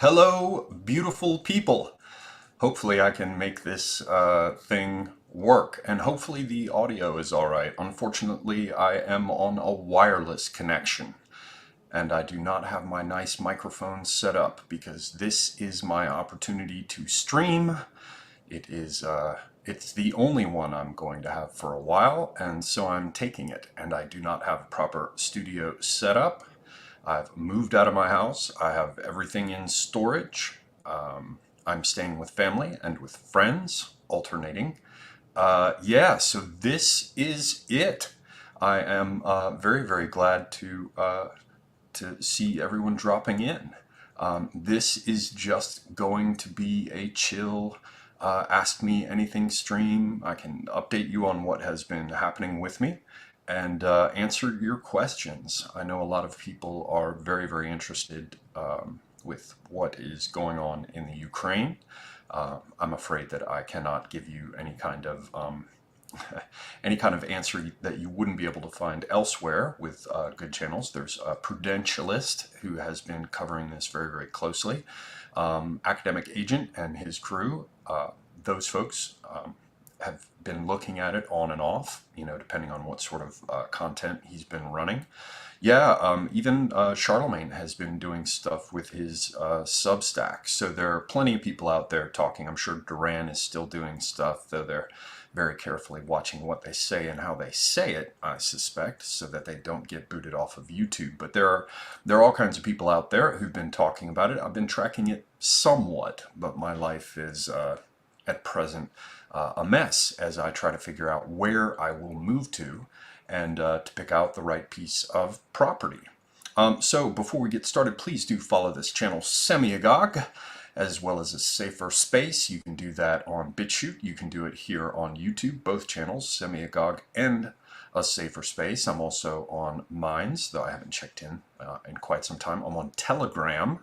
Hello, beautiful people. Hopefully I can make this thing work, and hopefully the audio is all right. Unfortunately, I am on a wireless connection, and I do not have my nice microphone set up because this is my opportunity to stream. It's the only one I'm going to have for a while, and so I'm taking it. And I do not have proper studio set up. I've moved out of my house. I have everything in storage. I'm staying with family and with friends, alternating. Yeah, so this is it. I am very, very glad to see everyone dropping in. This is just going to be a chill Ask Me Anything stream. I can update you on what has been happening with me and answer your questions. I know a lot of people are very, very interested with what is going on in the Ukraine. I'm afraid that I cannot give you any kind of any kind of answer that you wouldn't be able to find elsewhere with good channels. There's a Prudentialist who has been covering this very, very closely. Academic Agent and his crew, those folks have been looking at it on and off, depending on what sort of content he's been running. Yeah, even Charlemagne has been doing stuff with his Substack. So there are plenty of people out there talking. I'm sure Duran is still doing stuff, though they're very carefully watching what they say and how they say it, I suspect, so that they don't get booted off of YouTube. But there are all kinds of people out there who've been talking about it. I've been tracking it somewhat, but my life is at present a mess as I try to figure out where I will move to and to pick out the right piece of property. So before we get started, please do follow this channel, Semiagog, as well as a safer space. You can do that on BitChute. You can do it here on YouTube, both channels, Semiagog and a safer space. I'm also on Minds, though I haven't checked in quite some time. I'm on Telegram.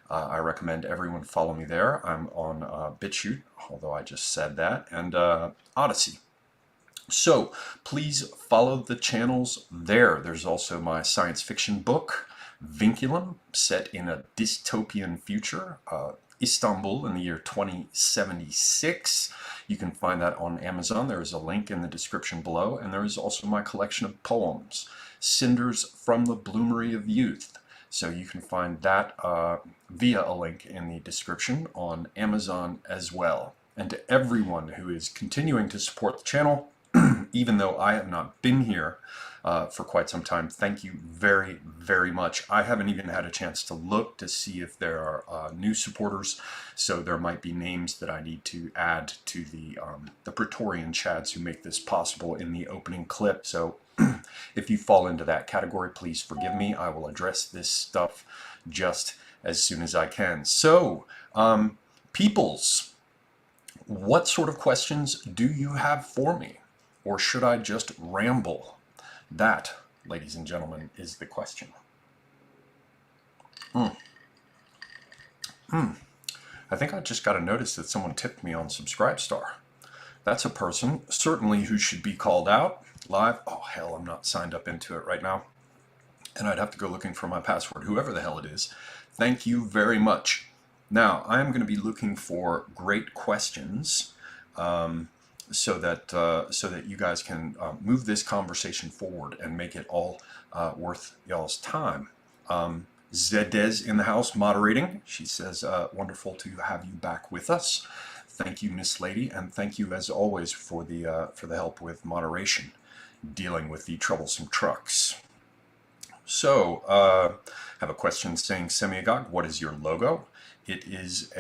I recommend everyone follow me there. I'm on BitChute, although I just said that, and Odyssey. So please follow the channels there. There's also my science fiction book, Vinculum, set in a dystopian future, Istanbul in the year 2076. You can find that on Amazon. There is a link in the description below, and there is also my collection of poems, Cinders from the Bloomery of Youth. So you can find that via a link in the description on Amazon as well. And to everyone who is continuing to support the channel, even though I have not been here for quite some time, thank you very, very much. I haven't even had a chance to look to see if there are new supporters, so there might be names that I need to add to the Praetorian Chads who make this possible in the opening clip. So if you fall into that category, please forgive me. I will address this stuff just as soon as I can. So, peoples, what sort of questions do you have for me? Or should I just ramble? That, ladies and gentlemen, is the question. I think I just got a notice that someone tipped me on Subscribestar. That's a person, certainly, who should be called out live. Oh, hell, I'm not signed up into it right now. And I'd have to go looking for my password, whoever the hell it is. Thank you very much. Now, I am going to be looking for great questions. So that you guys can move this conversation forward and make it all worth y'all's time. Zedez in the house moderating. She says, wonderful to have you back with us. Thank you, Miss Lady, and thank you as always for the help with moderation, dealing with the troublesome trucks. So, I have a question saying, Semiagog, what is your logo? It is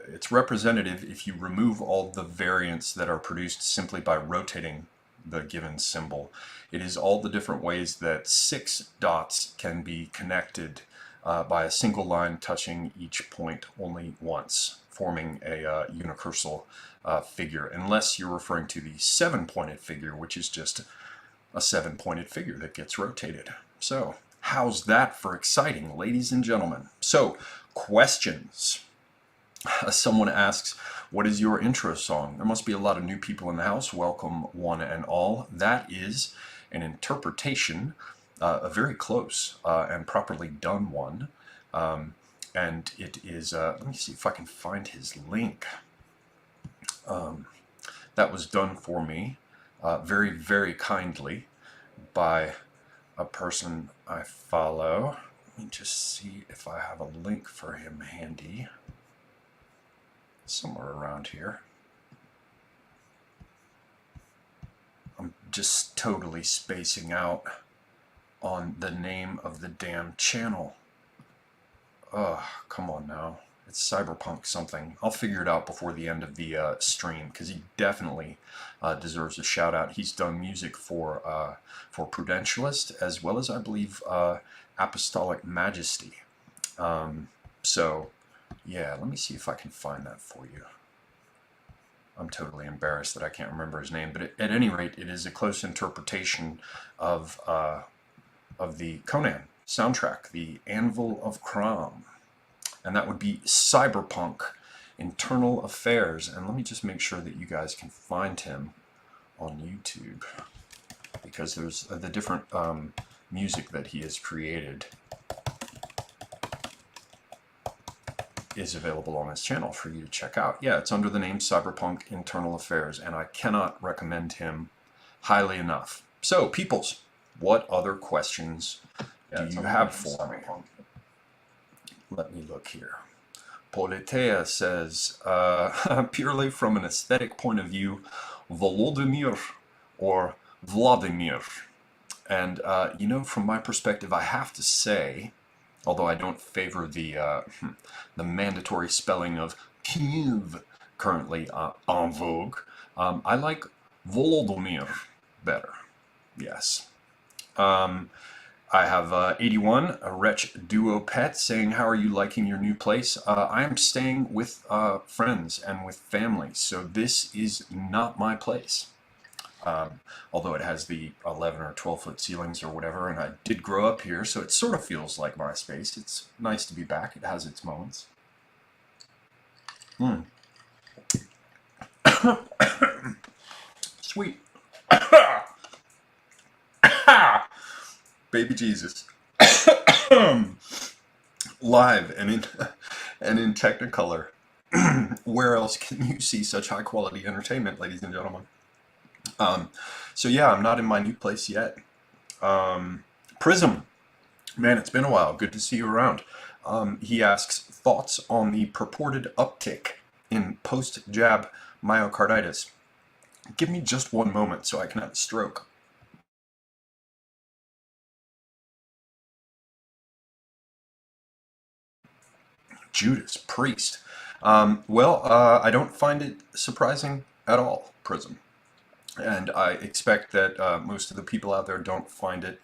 it's representative if you remove all the variants that are produced simply by rotating the given symbol. It is all the different ways that 6 dots can be connected by a single line touching each point only once, forming a unicursal figure, unless you're referring to the 7-pointed figure, which is just a 7-pointed figure that gets rotated. So, how's that for exciting, ladies and gentlemen? So, questions. Someone asks, what is your intro song? There must be a lot of new people in the house. Welcome, one and all. That is an interpretation, a very close and properly done one, And it is, let me see if I can find his link. That was done for me very, very kindly by a person I follow. Let me just see if I have a link for him handy somewhere around here. I'm just totally spacing out on the name of the damn channel. Ugh, come on now. It's Cyberpunk something. I'll figure it out before the end of the stream, because he definitely deserves a shout out. He's done music for Prudentialist, as well as, I believe, Apostolic Majesty. So, yeah, let me see if I can find that for you. I'm totally embarrassed that I can't remember his name, but at any rate, it is a close interpretation of the Conan soundtrack, the Anvil of Crom. And that would be Cyberpunk, Internal Affairs. And let me just make sure that you guys can find him on YouTube, because there's the different music that he has created is available on his channel for you to check out. Yeah, it's under the name Cyberpunk Internal Affairs, and I cannot recommend him highly enough. So, peoples, what other questions do you have for me? Let me look here. Politea says, purely from an aesthetic point of view, Volodymyr or Vladimir. And, you know, from my perspective, I have to say, although I don't favor the mandatory spelling of Kiev currently en vogue, I like Volodymyr better. Yes. I have 81, a Wretch Duo Pet, saying, how are you liking your new place? I am staying with friends and with family, so this is not my place. Although it has the 11 or 12 foot ceilings or whatever, and I did grow up here, so it sort of feels like my space. It's nice to be back. It has its moments. Sweet. Baby Jesus. Live and in Technicolor. Where else can you see such high quality entertainment, ladies and gentlemen? So yeah, I'm not in my new place yet. Prism, man, it's been a while. Good to see you around. He asks, thoughts on the purported uptick in post-jab myocarditis. Give me just one moment so I can have a stroke. Judas Priest. Well, I don't find it surprising at all, Prism. And I expect that most of the people out there don't find it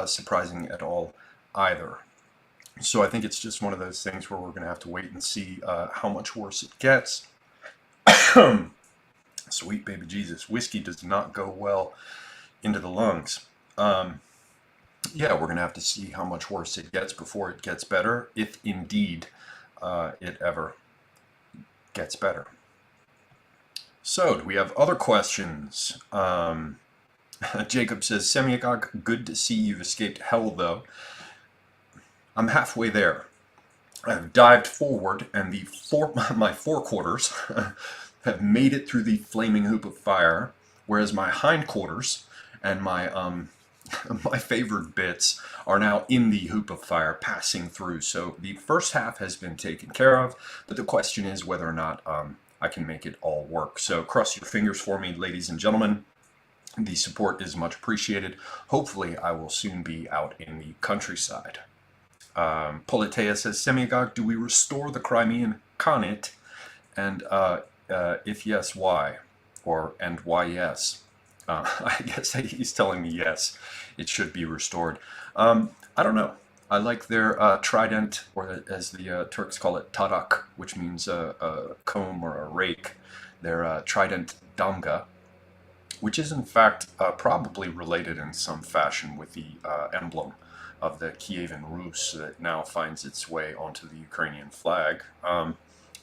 surprising at all either. So I think it's just one of those things where we're going to have to wait and see how much worse it gets. Sweet baby Jesus. Whiskey does not go well into the lungs. Yeah, we're going to have to see how much worse it gets before it gets better, if indeed it ever gets better. So, do we have other questions? Jacob says, Semyagog, good to see you've escaped hell, though. I'm halfway there. I've dived forward, and my forequarters have made it through the flaming hoop of fire, whereas my hindquarters and my my favored bits are now in the hoop of fire, passing through. So the first half has been taken care of, but the question is whether or not I can make it all work. So cross your fingers for me, ladies and gentlemen. The support is much appreciated. Hopefully I will soon be out in the countryside. Politea says, Semyagog, do we restore the Crimean Khanate? And if yes, why? And why yes? I guess he's telling me yes, it should be restored. I don't know. I like their trident, or as the Turks call it, tarak, which means a comb or a rake. Their trident damga, which is in fact probably related in some fashion with the emblem of the Kievan Rus that now finds its way onto the Ukrainian flag.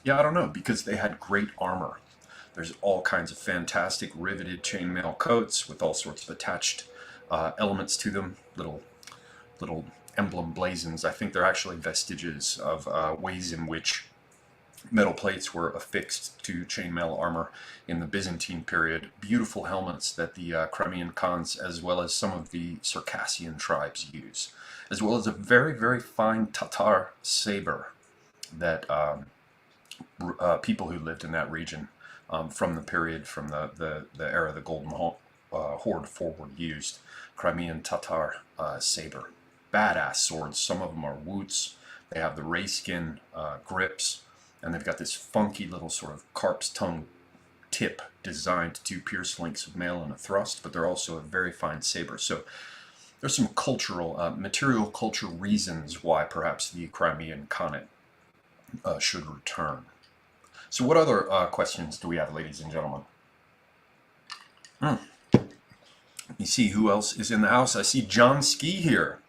Yeah, I don't know, because they had great armor. There's all kinds of fantastic riveted chainmail coats with all sorts of attached elements to them, little emblem blazons. I think they're actually vestiges of ways in which metal plates were affixed to chainmail armor in the Byzantine period. Beautiful helmets that the Crimean Khans, as well as some of the Circassian tribes, use, as well as a very, very fine Tatar saber that people who lived in that region from the period, from the era of the Golden Horde forward used. Crimean Tatar saber. Badass swords. Some of them are woots. They have the ray skin grips, and they've got this funky little sort of carp's tongue tip designed to pierce links of mail in a thrust, but they're also a very fine saber. So there's some cultural, material culture reasons why perhaps the Crimean Khanate should return. So what other questions do we have, ladies and gentlemen? You see who else is in the house? I see John Ski here.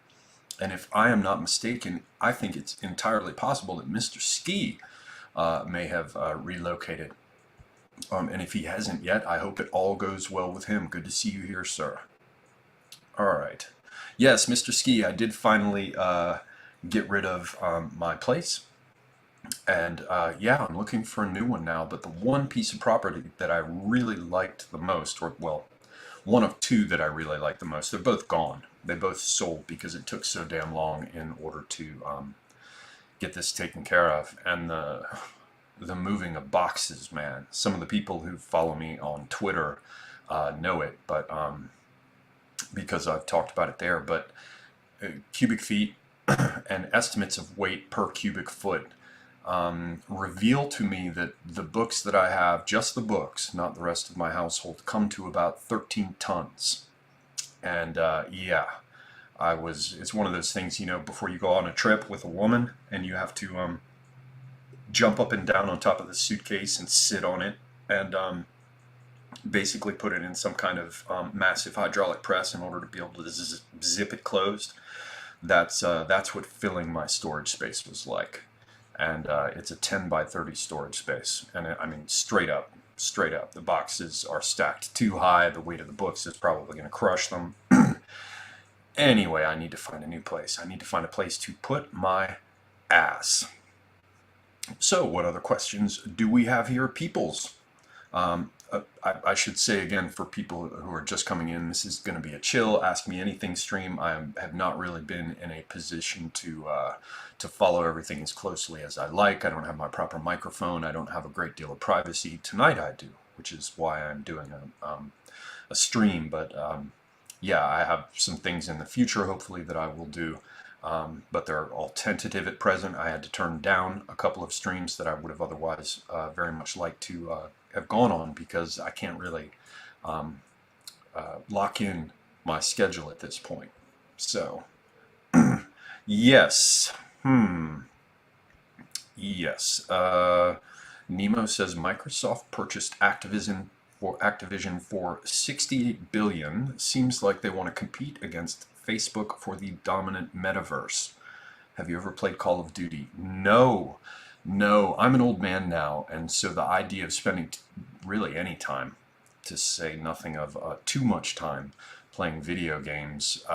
And if I am not mistaken, I think it's entirely possible that Mr. Ski may have relocated. And if he hasn't yet, I hope it all goes well with him. Good to see you here, sir. All right. Yes, Mr. Ski, I did finally get rid of my place. And yeah, I'm looking for a new one now. But the one piece of property that I really liked the most, or well, one of two that I really liked the most, they're both gone. They both sold because it took so damn long in order to get this taken care of. And the moving of boxes, man. Some of the people who follow me on Twitter know it, but because I've talked about it there. But cubic feet and estimates of weight per cubic foot reveal to me that the books that I have, just the books, not the rest of my household, come to about 13 tons. And yeah, it's one of those things, you know, before you go on a trip with a woman and you have to jump up and down on top of the suitcase and sit on it and basically put it in some kind of massive hydraulic press in order to be able to zip it closed. That's what filling my storage space was like. And it's a 10 by 30 storage space. And I mean, straight up, the boxes are stacked too high. The weight of the books is probably going to crush them. Anyway, I need to find a new place. I need to find a place to put my ass. So, what other questions do we have here, peoples? I should say again, for people who are just coming in, this is going to be a chill Ask Me Anything stream. I have not really been in a position to follow everything as closely as I like. I don't have my proper microphone. I don't have a great deal of privacy. Tonight I do, which is why I'm doing a stream. But yeah, I have some things in the future, hopefully, that I will do. But they're all tentative at present. I had to turn down a couple of streams that I would have otherwise very much liked to have gone on because I can't really lock in my schedule at this point. So, yes. Yes. Nemo says Microsoft purchased Activision for $68 billion. Seems like they want to compete against Facebook for the dominant metaverse. Have you ever played Call of Duty? No. I'm an old man now, and so the idea of spending really any time, to say nothing of too much time, playing video games,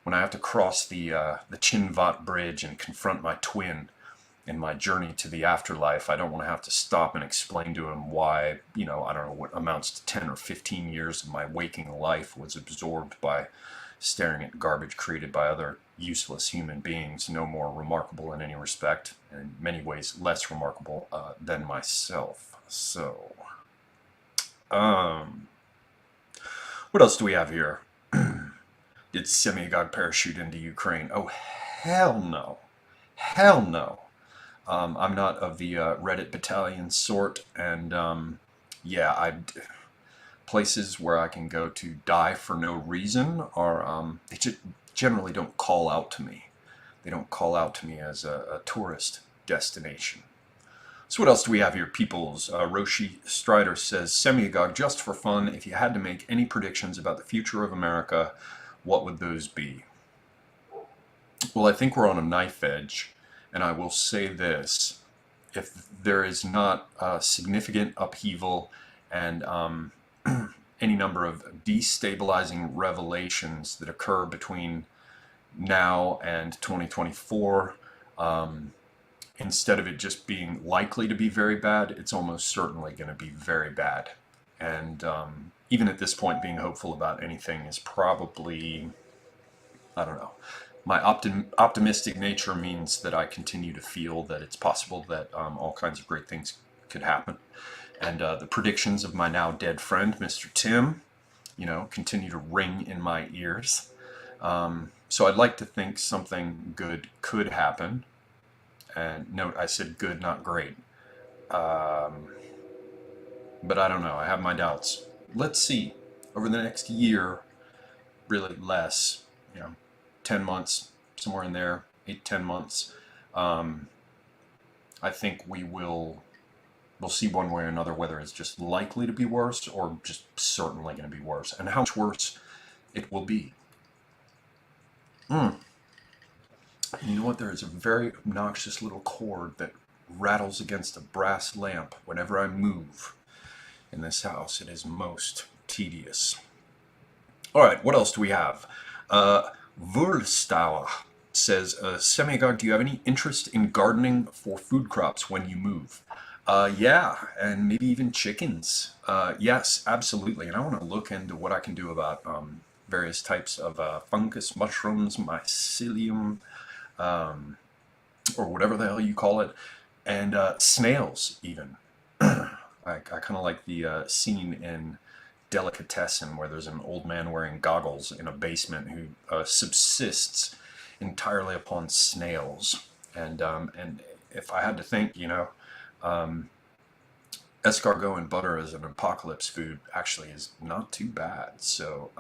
when I have to cross the Chinvat Bridge and confront my twin in my journey to the afterlife, I don't want to have to stop and explain to him why, you know, I don't know what amounts to 10 or 15 years of my waking life was absorbed by staring at garbage created by other useless human beings, no more remarkable in any respect, and in many ways less remarkable than myself. So, what else do we have here? Did Semyagog parachute into Ukraine? Oh, hell no. Hell no. I'm not of the Reddit battalion sort, and yeah, places where I can go to die for no reason are, they just generally don't call out to me. They don't call out to me as a tourist destination. So what else do we have here, peoples? Roshi Strider says, Semyagog, just for fun, if you had to make any predictions about the future of America, what would those be? Well, I think we're on a knife edge, and I will say this. If there is not significant upheaval and any number of destabilizing revelations that occur between now and 2024, instead of it just being likely to be very bad, it's almost certainly going to be very bad. And even at this point, being hopeful about anything is probably, I don't know. My optimistic nature means that I continue to feel that it's possible that all kinds of great things could happen. And the predictions of my now dead friend, Mr. Tim, continue to ring in my ears. So I'd like to think something good could happen. And note, I said good, not great. But I don't know. I have my doubts. Let's see. Over the next year, really less, you know, 10 months, somewhere in there, 8, 10 months, um, I think we'll see one way or another whether it's just likely to be worse or just certainly going to be worse, and how much worse it will be. Mm. You know what? There is a very obnoxious little cord that rattles against a brass lamp whenever I move in this house. It is most tedious. All right, what else do we have? Wurstauer says, Semigog, do you have any interest in gardening for food crops when you move? Yeah, and maybe even chickens. Yes, absolutely. And I want to look into what I can do about various types of fungus, mushrooms, mycelium, or whatever the hell you call it, and snails even. I kind of like the scene in Delicatessen where there's an old man wearing goggles in a basement who subsists entirely upon snails. And if I had to think, escargot and butter as an apocalypse food actually is not too bad. So,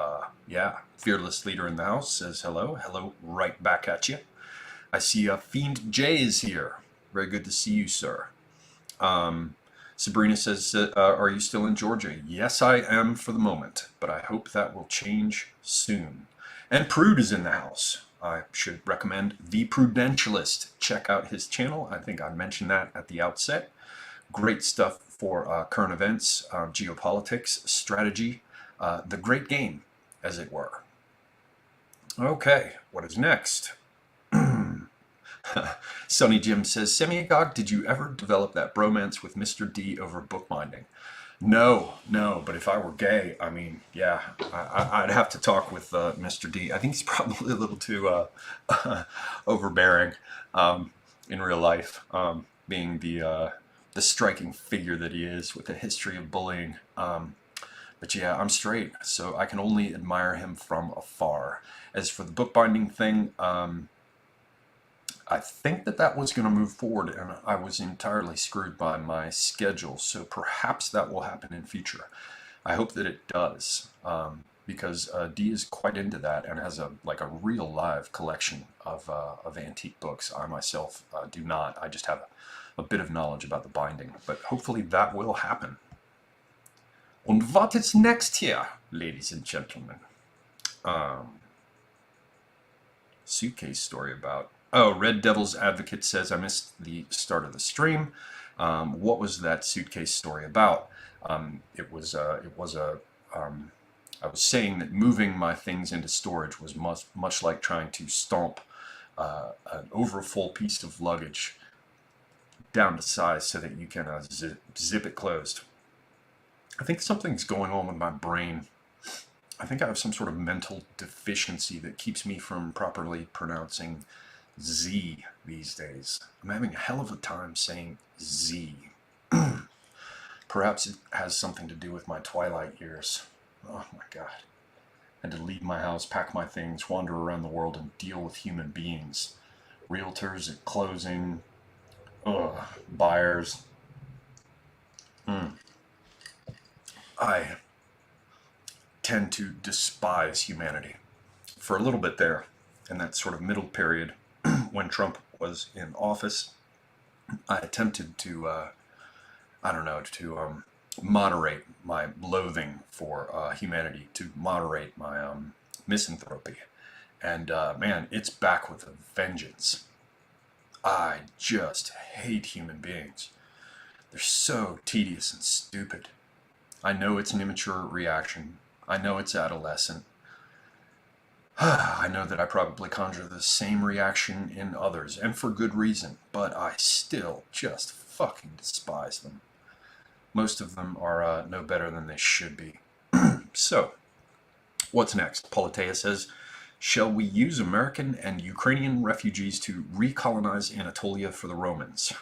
yeah, fearless leader in the house says hello. Hello, right back at you. I see Fiend J is here. Very good to see you, sir. Sabrina says, are you still in Georgia? Yes, I am for the moment, but I hope that will change soon. And Prude is in the house. I should recommend The Prudentialist. Check out his channel. I think I mentioned that at the outset. Great stuff for current events, geopolitics, strategy, the great game, as it were. Okay, what is next? Sonny Jim says, Semiagog, did you ever develop that bromance with Mr. D over bookbinding? No, but if I were gay, I mean, yeah, I'd have to talk with Mr. D. I think he's probably a little too overbearing in real life, being the striking figure that he is with a history of bullying. But yeah, I'm straight, so I can only admire him from afar. As for the bookbinding thing, I think that was going to move forward, and I was entirely screwed by my schedule, so perhaps that will happen in future. I hope that it does, because D is quite into that and has a real live collection of antique books. I myself do not. I just have a bit of knowledge about the binding, but hopefully that will happen. And what is next here, ladies and gentlemen? Suitcase story about... Oh, Red Devil's Advocate says, I missed the start of the stream. What was that suitcase story about? I was saying that moving my things into storage was much like trying to stomp an overfull piece of luggage down to size so that you can zip it closed. I think something's going on with my brain. I think I have some sort of mental deficiency that keeps me from properly pronouncing Z these days. I'm having a hell of a time saying Z. Perhaps it has something to do with my twilight years. Oh my God. I had to leave my house, pack my things, wander around the world, and deal with human beings. Realtors at closing. Buyers. I tend to despise humanity. For a little bit there, in that sort of middle period, when Trump was in office, I attempted to, moderate my loathing for humanity, to moderate my misanthropy. And man, it's back with a vengeance. I just hate human beings. They're so tedious and stupid. I know it's an immature reaction. I know it's adolescent. I know that I probably conjure the same reaction in others, and for good reason, but I still just fucking despise them. Most of them are no better than they should be. So, what's next? Politeia says, shall we use American and Ukrainian refugees to recolonize Anatolia for the Romans?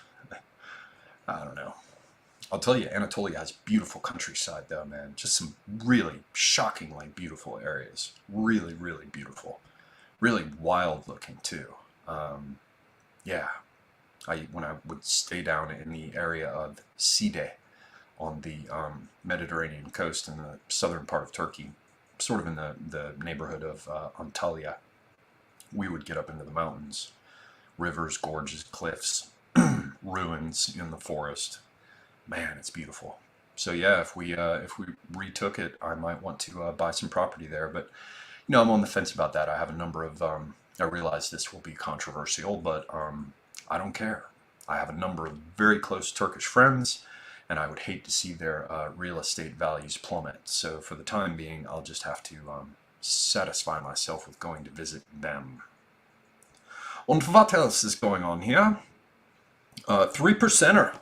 I don't know. I'll tell you, Anatolia has beautiful countryside, though, man. Just some really shockingly beautiful areas. Really, really beautiful. Really wild looking, too. Yeah. When I would stay down in the area of Side on the Mediterranean coast in the southern part of Turkey, sort of in the neighborhood of Antalya, we would get up into the mountains. Rivers, gorges, cliffs, ruins in the forest. Man, it's beautiful. So yeah, if we retook it, I might want to buy some property there. But I'm on the fence about that. I have a number of. I realize this will be controversial, but I don't care. I have a number of very close Turkish friends, and I would hate to see their real estate values plummet. So for the time being, I'll just have to satisfy myself with going to visit them. And what else is going on here? 3%er.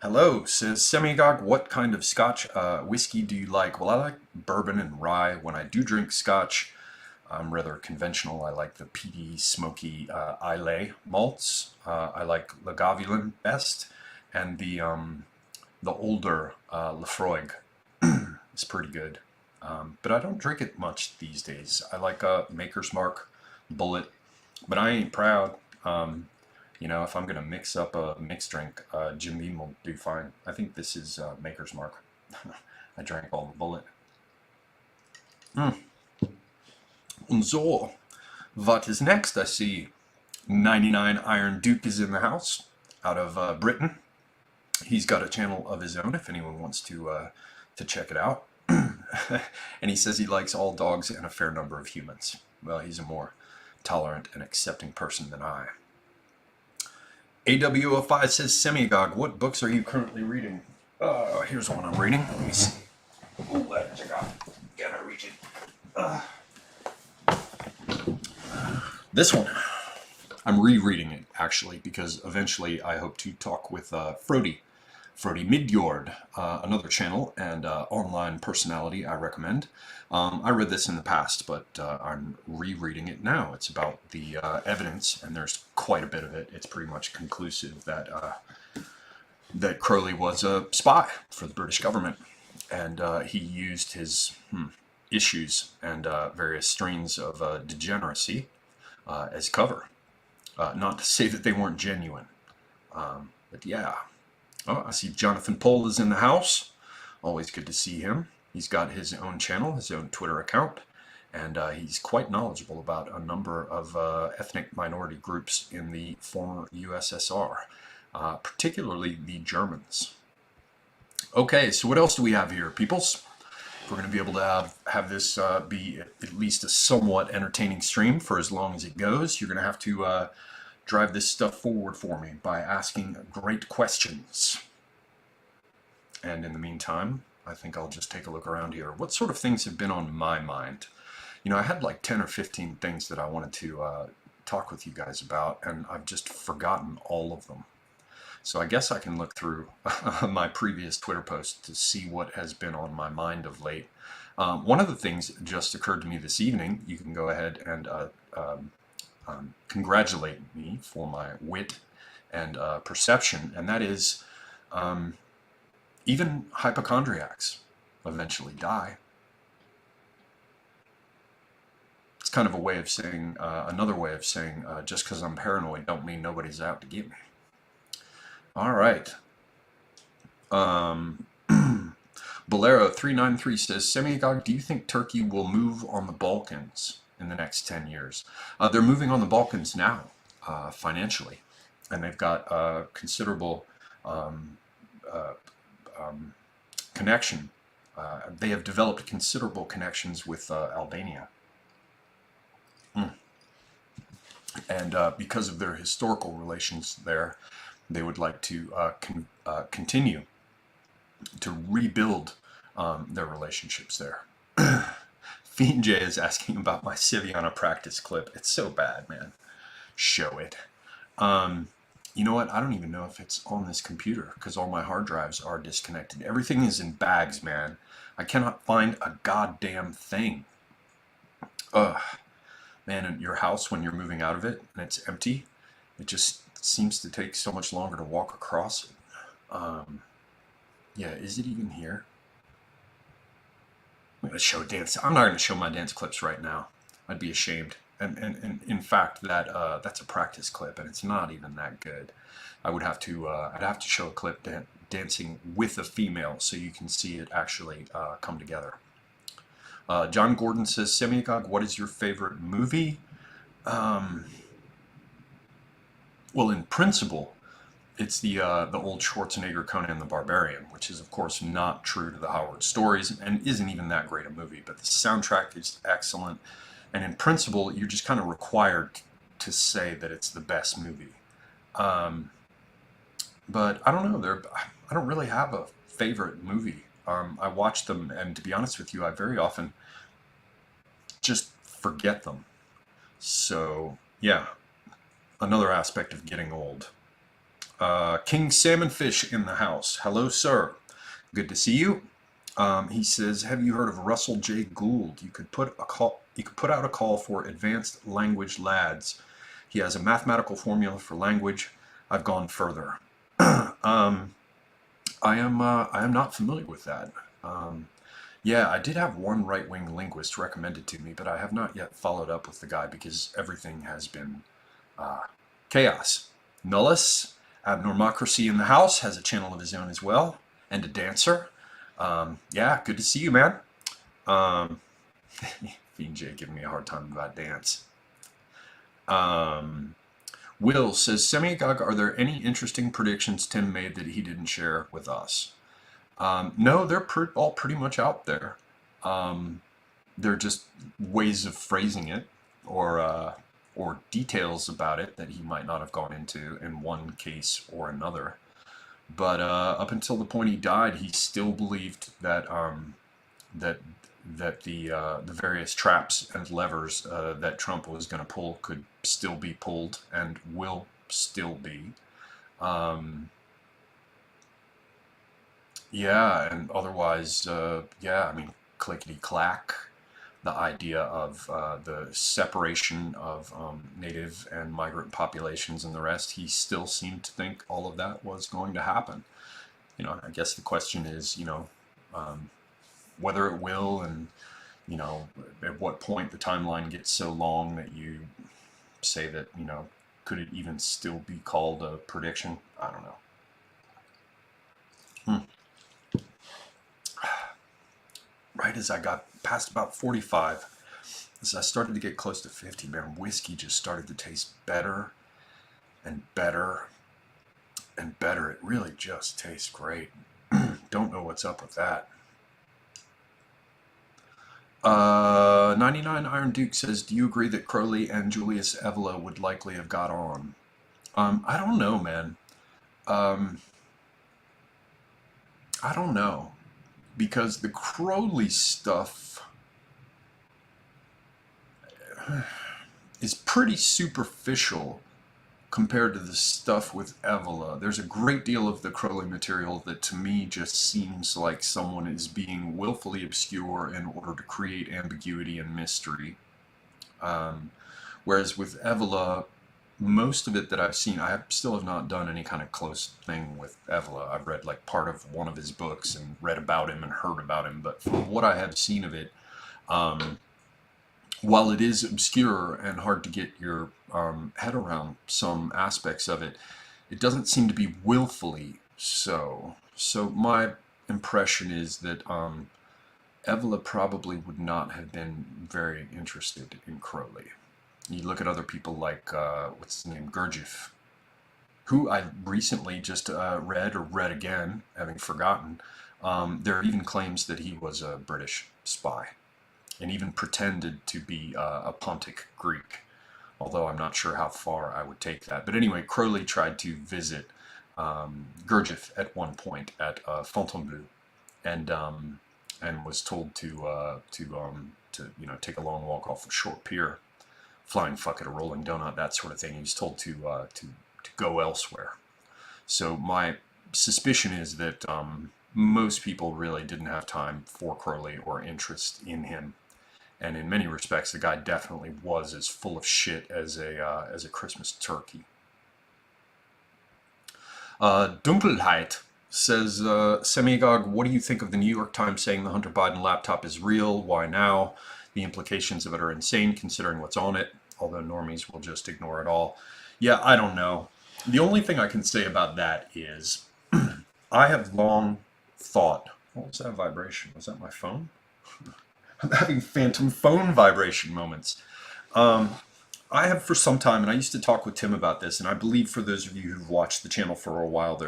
Hello, says Semigog, what kind of Scotch whiskey do you like? Well, I like bourbon and rye. When I do drink Scotch, I'm rather conventional. I like the peaty, smoky Islay malts. I like Lagavulin best, and the older Lafroig is pretty good. But I don't drink it much these days. I like Maker's Mark, Bullet, but I ain't proud. If I'm gonna mix up a mixed drink, Jim Beam will do fine. I think this is Maker's Mark. I drank all the Bullet. And so, what is next? I see 99 Iron Duke is in the house, out of Britain. He's got a channel of his own if anyone wants to check it out. And he says he likes all dogs and a fair number of humans. Well, he's a more tolerant and accepting person than I. AWFI says, Semigog, what books are you currently reading? Here's one I'm reading. Let me see. Oh, let's check out. Gotta reach it. This one. I'm rereading it, actually, because eventually I hope to talk with Frody Midjord, another channel and online personality I recommend. I read this in the past, but I'm rereading it now. It's about the evidence, and there's quite a bit of it. It's pretty much conclusive that that Crowley was a spy for the British government, and he used his issues and various strains of degeneracy as cover. Not to say that they weren't genuine, but yeah. Oh, I see Jonathan Pohl is in the house. Always good to see him. He's got his own channel, his own Twitter account, and he's quite knowledgeable about a number of ethnic minority groups in the former USSR, particularly the Germans. Okay, so what else do we have here, peoples? If we're going to be able to have this be at least a somewhat entertaining stream for as long as it goes, you're going to have to drive this stuff forward for me by asking great questions. And in the meantime, I think I'll just take a look around here. What sort of things have been on my mind? I had like 10 or 15 things that I wanted to talk with you guys about, and I've just forgotten all of them. So I guess I can look through my previous Twitter posts to see what has been on my mind of late. One of the things that just occurred to me this evening, you can go ahead and congratulate me for my wit and perception, and that is even hypochondriacs eventually die. It's kind of a way of saying, another way of saying, just because I'm paranoid don't mean nobody's out to get me. All right. Bolero393 says, Semigog, do you think Turkey will move on the Balkans in the next 10 years? They're moving on the Balkans now, financially, and they've got considerable connection. They have developed considerable connections with Albania. And because of their historical relations there, they would like to continue to rebuild their relationships there. Fiend J is asking about my Siviana practice clip. It's so bad, man. Show it. You know what? I don't even know if it's on this computer because all my hard drives are disconnected. Everything is in bags, man. I cannot find a goddamn thing. Ugh. Man, in your house when you're moving out of it and it's empty, it just seems to take so much longer to walk across it. Yeah, is it even here? I'm going to show dance. I'm not going to show my dance clips right now. I'd be ashamed. And in fact, that's a practice clip, and it's not even that good. I'd have to show a clip dancing with a female so you can see it actually come together. John Gordon says, Semiagog, what is your favorite movie? Well, in principle, it's the old Schwarzenegger Conan the Barbarian, which is of course not true to the Howard stories and isn't even that great a movie, but the soundtrack is excellent. And in principle, you're just kind of required to say that it's the best movie. But I don't know. I don't really have a favorite movie. I watch them, and to be honest with you, I very often just forget them. So, yeah, another aspect of getting old. King Salmonfish in the house. Hello, sir. Good to see you. He says, have you heard of Russell J. Gould? You could put out a call for advanced language lads. He has a mathematical formula for language. I've gone further. I am not familiar with that. Yeah, I did have one right-wing linguist recommended to me, but I have not yet followed up with the guy because everything has been chaos. Nullus, Abnormocracy in the house, has a channel of his own as well, and a dancer. Yeah, good to see you, man. Fiend J giving me a hard time about dance. Will says, Semiagog, are there any interesting predictions Tim made that he didn't share with us? No, they're all pretty much out there. They're just ways of phrasing it or details about it that he might not have gone into in one case or another. But up until the point he died, he still believed that that the various traps and levers that Trump was going to pull could still be pulled and will still be. Yeah, and otherwise, yeah, I mean, clickety-clack, the idea of the separation of native and migrant populations and the rest, he still seemed to think all of that was going to happen. You know, I guess the question is, you know, whether it will and, you know, at what point the timeline gets so long that you say that, you know, could it even still be called a prediction? I don't know. Right as I got past about 45, as I started to get close to 50, man, whiskey just started to taste better and better and better. It really just tastes great. Don't know what's up with that. 99 Iron Duke says, do you agree that Crowley and Julius Evola would likely have got on? I don't know, man. I don't know. Because the Crowley stuff is pretty superficial compared to the stuff with Evola. There's a great deal of the Crowley material that to me just seems like someone is being willfully obscure in order to create ambiguity and mystery. Whereas with Evola, most of it that I've seen, I still have not done any kind of close thing with Evola. I've read like part of one of his books and read about him and heard about him, but from what I have seen of it, while it is obscure and hard to get your head around some aspects of it, it doesn't seem to be willfully so. So my impression is that Evola probably would not have been very interested in Crowley. You look at other people like, what's his name, Gurdjieff, who I recently just read again, having forgotten. There are even claims that he was a British spy and even pretended to be a Pontic Greek, although I'm not sure how far I would take that. But anyway, Crowley tried to visit Gurdjieff at one point at Fontainebleau and was told to take a long walk off a short pier, flying fuck at a rolling donut, that sort of thing. He was told to go elsewhere. So my suspicion is that most people really didn't have time for Crowley or interest in him. And in many respects, the guy definitely was as full of shit as a Christmas turkey. Dunkelheit says, Semigog, what do you think of the New York Times saying the Hunter Biden laptop is real? Why now? The implications of it are insane considering what's on it, although normies will just ignore it all. Yeah, I don't know. The only thing I can say about that is I have long thought, what was that vibration? Was that my phone? I'm having phantom phone vibration moments. I have for some time, and I used to talk with Tim about this, and I believe for those of you who've watched the channel for a while,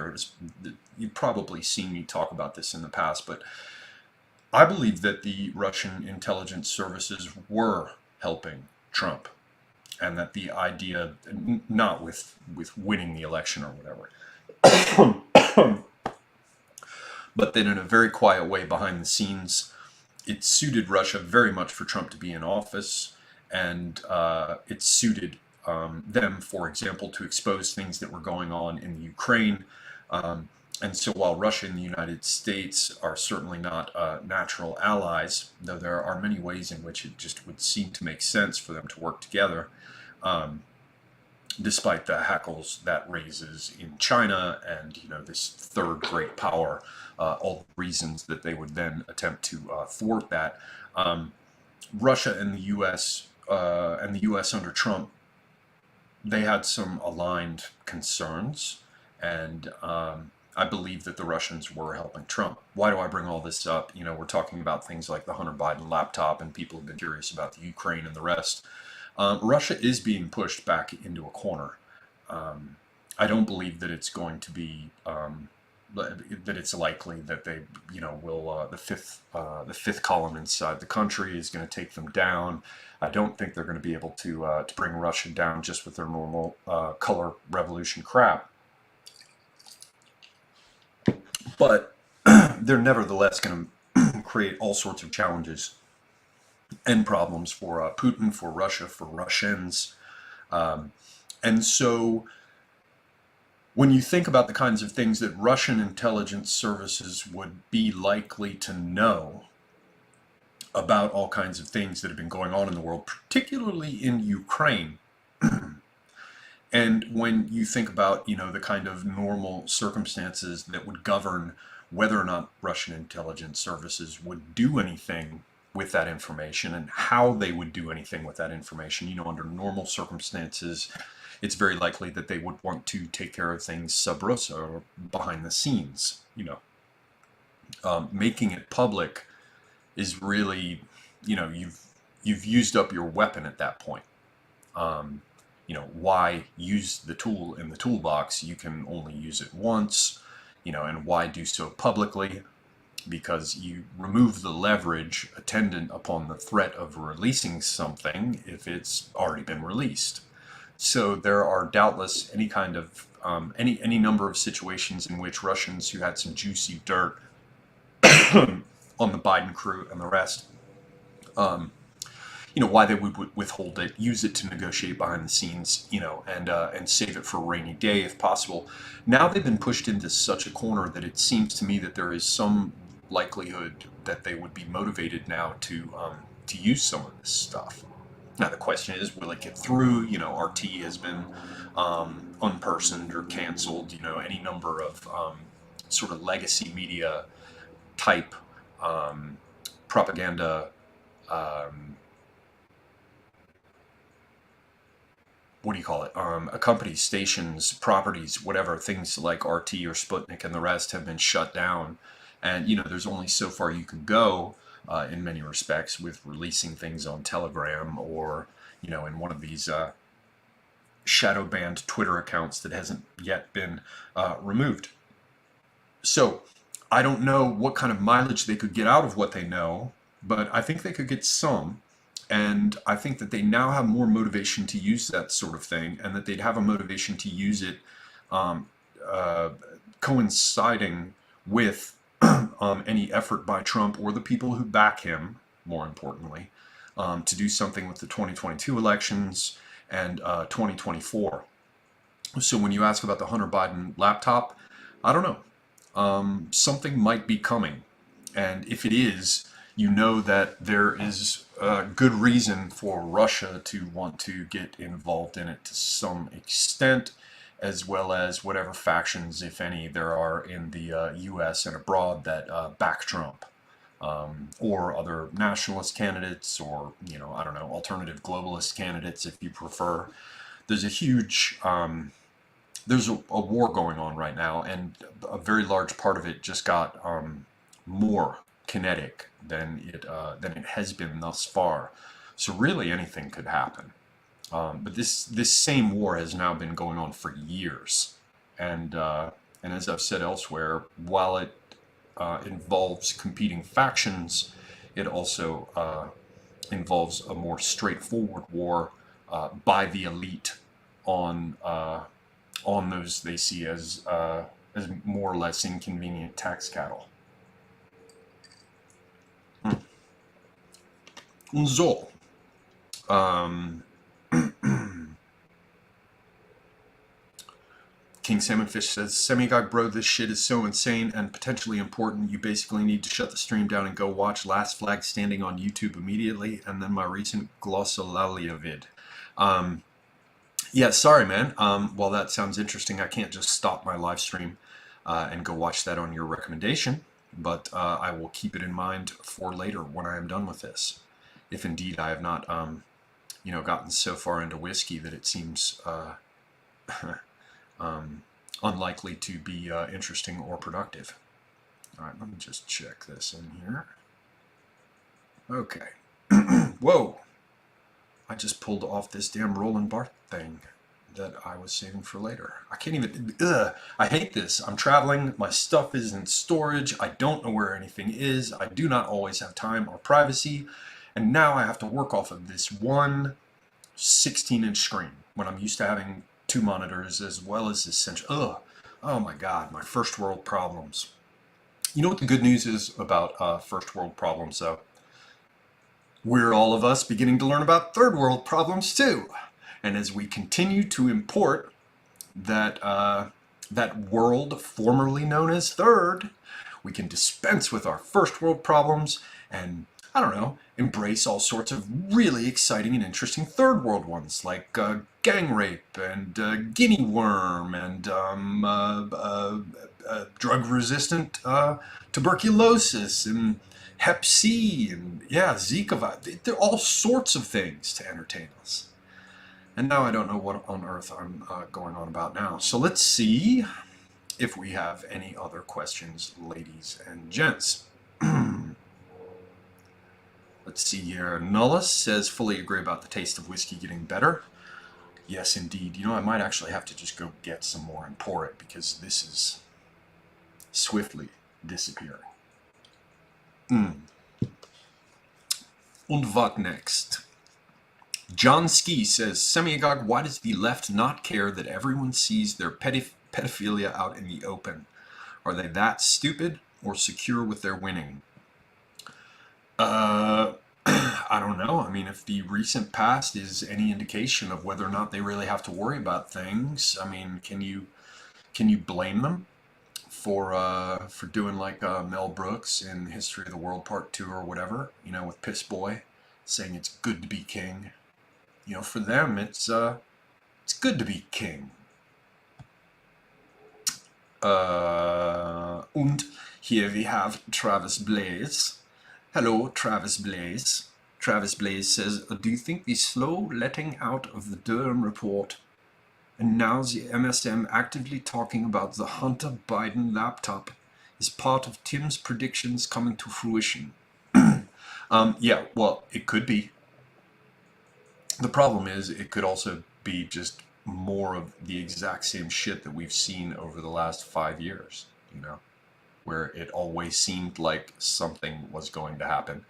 you've probably seen me talk about this in the past, but I believe that the Russian intelligence services were helping Trump, and that the idea, not with winning the election or whatever, but that in a very quiet way behind the scenes, it suited Russia very much for Trump to be in office. And it suited them, for example, to expose things that were going on in the Ukraine. And so while Russia and the United States are certainly not natural allies, though there are many ways in which it just would seem to make sense for them to work together, despite the hackles that raises in China and this third great power, all the reasons that they would then attempt to thwart that. Russia and the U.S. And the U.S. under Trump, they had some aligned concerns, and I believe that the Russians were helping Trump. Why do I bring all this up? We're talking about things like the Hunter Biden laptop, and people have been curious about the Ukraine and the rest. Russia is being pushed back into a corner. I don't believe that it's going to be that it's likely that they, will the fifth column inside the country is going to take them down. I don't think they're going to be able to bring Russia down just with their normal color revolution crap. But they're nevertheless going to create all sorts of challenges and problems for Putin, for Russia, for Russians, and so. When you think about the kinds of things that Russian intelligence services would be likely to know about all kinds of things that have been going on in the world, particularly in Ukraine, and when you think about, the kind of normal circumstances that would govern whether or not Russian intelligence services would do anything with that information and how they would do anything with that information, under normal circumstances, it's very likely that they would want to take care of things sub rosa, or behind the scenes. Making it public is really, you've used up your weapon at that point. Why use the tool in the toolbox? You can only use it once, and why do so publicly? Because you remove the leverage attendant upon the threat of releasing something if it's already been released. So there are doubtless any kind of any number of situations in which Russians who had some juicy dirt on the Biden crew and the rest, why they would withhold it, use it to negotiate behind the scenes, and save it for a rainy day if possible. Now they've been pushed into such a corner that it seems to me that there is some likelihood that they would be motivated now to use some of this stuff. Now the question is, will it get through? RT has been unpersoned or canceled. Any number of sort of legacy media type propaganda. What do you call it? Companies, stations, properties, whatever, things like RT or Sputnik and the rest have been shut down. And, there's only so far you can go in many respects with releasing things on Telegram or, in one of these shadow banned Twitter accounts that hasn't yet been removed. So I don't know what kind of mileage they could get out of what they know, but I think they could get some. And I think that they now have more motivation to use that sort of thing, and that they'd have a motivation to use it coinciding with any effort by Trump or the people who back him, more importantly, to do something with the 2022 elections and 2024. So when you ask about the Hunter Biden laptop, I don't know. Something might be coming. And if it is, you know that there is a good reason for Russia to want to get involved in it to some extent, as well as whatever factions, if any, there are in the US and abroad that back Trump. Or other nationalist candidates, or, I don't know, alternative globalist candidates, if you prefer. There's a huge there's a war going on right now, and a very large part of it just got more kinetic than it has been thus far. So really, anything could happen. But this same war has now been going on for years, and as I've said elsewhere, while it involves competing factions, it also involves a more straightforward war by the elite on those they see as more or less inconvenient tax cattle. So, King Salmonfish says, Semigog bro, this shit is so insane and potentially important. You basically need to shut the stream down and go watch Last Flag Standing on YouTube immediately, and then my recent Glossolalia vid. Yeah, sorry, man. While that sounds interesting, I can't just stop my live stream and go watch that on your recommendation, but I will keep it in mind for later when I am done with this. If indeed I have not, gotten so far into whiskey that it seems unlikely to be interesting or productive. All right, let me just check this in here. Okay. Whoa. I just pulled off this damn Roland Barthes thing that I was saving for later. I can't even, I hate this. I'm traveling, my stuff is in storage, I don't know where anything is, I do not always have time or privacy, and now I have to work off of this one 16-inch screen when I'm used to having 2 monitors as well as this central, oh my God, my first world problems. You know what the good news is about first world problems though? We're all of us beginning to learn about third world problems too. And as we continue to import that world formerly known as third, we can dispense with our first world problems and, I don't know, embrace all sorts of really exciting and interesting third world ones, like gang rape and guinea worm and drug-resistant tuberculosis and Hep C and, yeah, Zika virus. There are all sorts of things to entertain us. And now I don't know what on earth I'm going on about now. So let's see if we have any other questions, ladies and gents. Let's see here. Nullus says, fully agree about the taste of whiskey getting better. Yes, indeed. I might actually have to just go get some more and pour it, because this is swiftly disappearing. And what next? John Ski says, Semiagog, why does the left not care that everyone sees their pedophilia out in the open? Are they that stupid or secure with their winning? I don't know. I mean, if the recent past is any indication of whether or not they really have to worry about things, I mean, can you blame them for doing like Mel Brooks in History of the World Part 2 or whatever, with Piss Boy saying it's good to be king. For them, it's good to be king. And here we have Travis Blaze. Hello, Travis Blaze. Travis Blaze says, do you think the slow letting out of the Durham report and now the MSM actively talking about the Hunter Biden laptop is part of Tim's predictions coming to fruition? Yeah, well, it could be. The problem is it could also be just more of the exact same shit that we've seen over the last 5 years, where it always seemed like something was going to happen.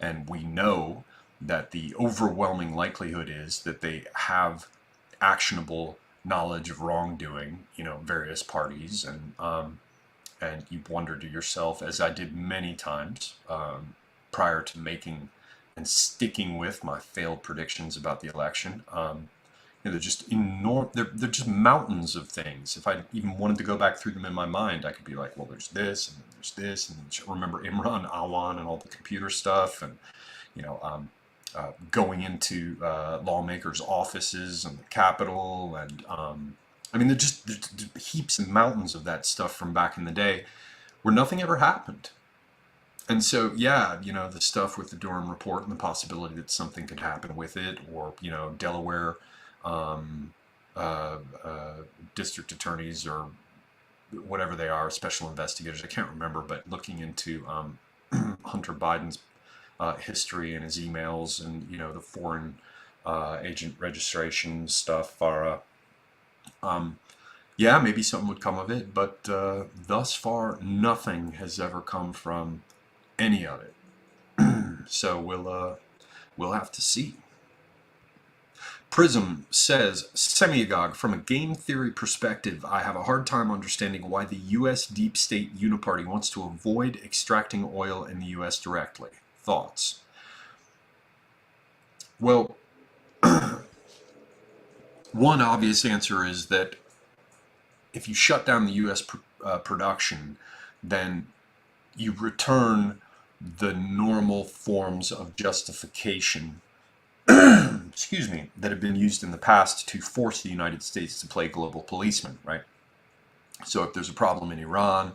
And we know that the overwhelming likelihood is that they have actionable knowledge of wrongdoing, various parties, and you wonder to yourself, as I did many times prior to making and sticking with my failed predictions about the election. They're just enormous. They're just mountains of things. If I even wanted to go back through them in my mind, I could be like, well, there's this, and then there's this, and then remember Imran Awan and all the computer stuff, and you know, going into lawmakers' offices and the Capitol, and I mean, there's heaps and mountains of that stuff from back in the day where nothing ever happened. And so, yeah, the stuff with the Durham report and the possibility that something could happen with it, or, Delaware um, uh, uh, district attorneys or whatever they are, special investigators, I can't remember, but looking into Hunter Biden's history and his emails and, the foreign agent registration stuff are, yeah, maybe something would come of it, but thus far, nothing has ever come from any of it. So we'll have to see. Prism says, Semiagog, from a game theory perspective, I have a hard time understanding why the U.S. deep state uniparty wants to avoid extracting oil in the U.S. directly. Thoughts? Well, one obvious answer is that if you shut down the U.S. production, then you return the normal forms of justification excuse me, that have been used in the past to force the United States to play global policeman, right? So if there's a problem in Iran,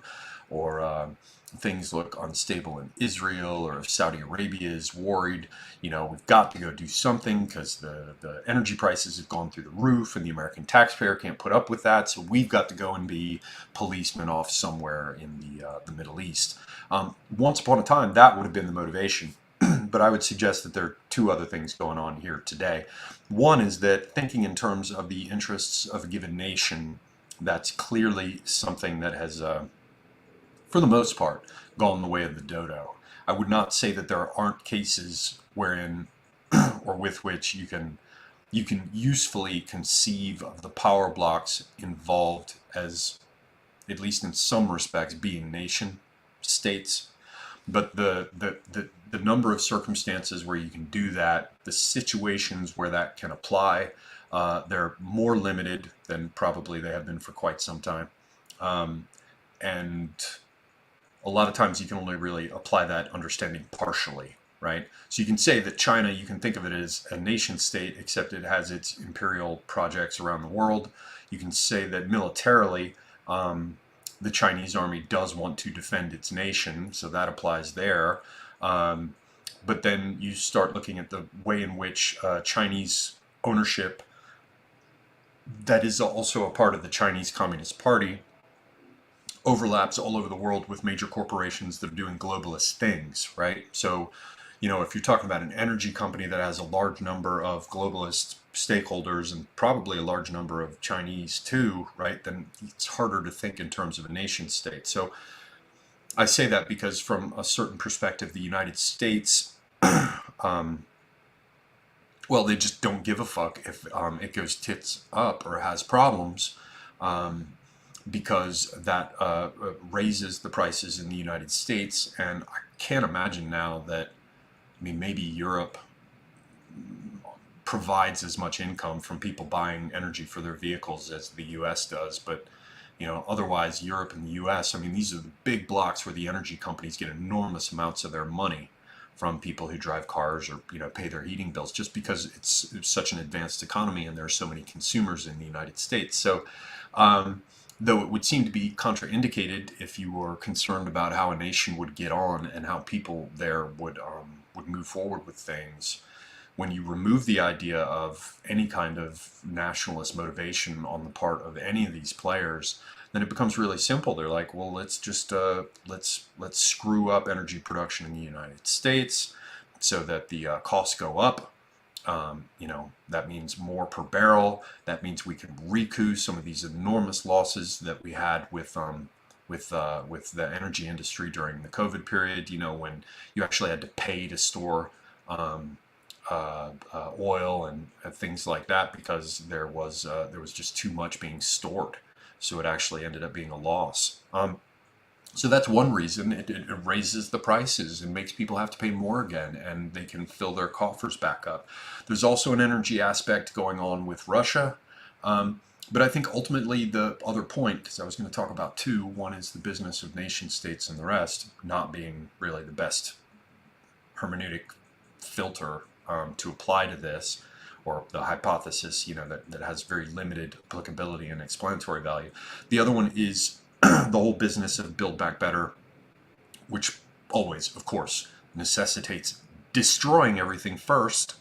or things look unstable in Israel, or if Saudi Arabia is worried, we've got to go do something because the energy prices have gone through the roof and the American taxpayer can't put up with that, so we've got to go and be policemen off somewhere in the Middle East. Once upon a time, that would have been the motivation. But I would suggest that there are two other things going on here today. One is that thinking in terms of the interests of a given nation, that's clearly something that has, for the most part, gone the way of the dodo. I would not say that there aren't cases wherein or with which you can usefully conceive of the power blocks involved as, at least in some respects, being nation states. But the number of circumstances where you can do that, the situations where that can apply, they're more limited than probably they have been for quite some time. And a lot of times you can only really apply that understanding partially, right? So you can say that China, you can think of it as a nation state, except it has its imperial projects around the world. You can say that militarily, the Chinese army does want to defend its nation, so that applies there. But then you start looking at the way in which Chinese ownership, that is also a part of the Chinese Communist Party, overlaps all over the world with major corporations that are doing globalist things, right? So, if you're talking about an energy company that has a large number of globalist stakeholders and probably a large number of Chinese too, right, then it's harder to think in terms of a nation state. So I say that because from a certain perspective, the United States, well, they just don't give a fuck if it goes tits up or has problems, because that raises the prices in the United States. And I can't imagine now that, maybe Europe provides as much income from people buying energy for their vehicles as the US does, but otherwise Europe and the US, these are the big blocks where the energy companies get enormous amounts of their money from people who drive cars or pay their heating bills, just because it's such an advanced economy and there are so many consumers in the United States. So though it would seem to be contraindicated if you were concerned about how a nation would get on and how people there would move forward with things, when you remove the idea of any kind of nationalist motivation on the part of any of these players, then it becomes really simple. They're like, well, let's just let's screw up energy production in the United States so that the costs go up. That means more per barrel. That means we can recoup some of these enormous losses that we had with the energy industry during the COVID period. When you actually had to pay to store oil and things like that because there was just too much being stored, so it actually ended up being a loss. So that's one reason it raises the prices and makes people have to pay more again, and they can fill their coffers back up. There's also an energy aspect going on with Russia. Um, but I think ultimately the other point, because I was going to talk about two, one is the business of nation states and the rest not being really the best hermeneutic filter to apply to this, or the hypothesis, that has very limited applicability and explanatory value. The other one is the whole business of Build Back Better, which always, of course, necessitates destroying everything first,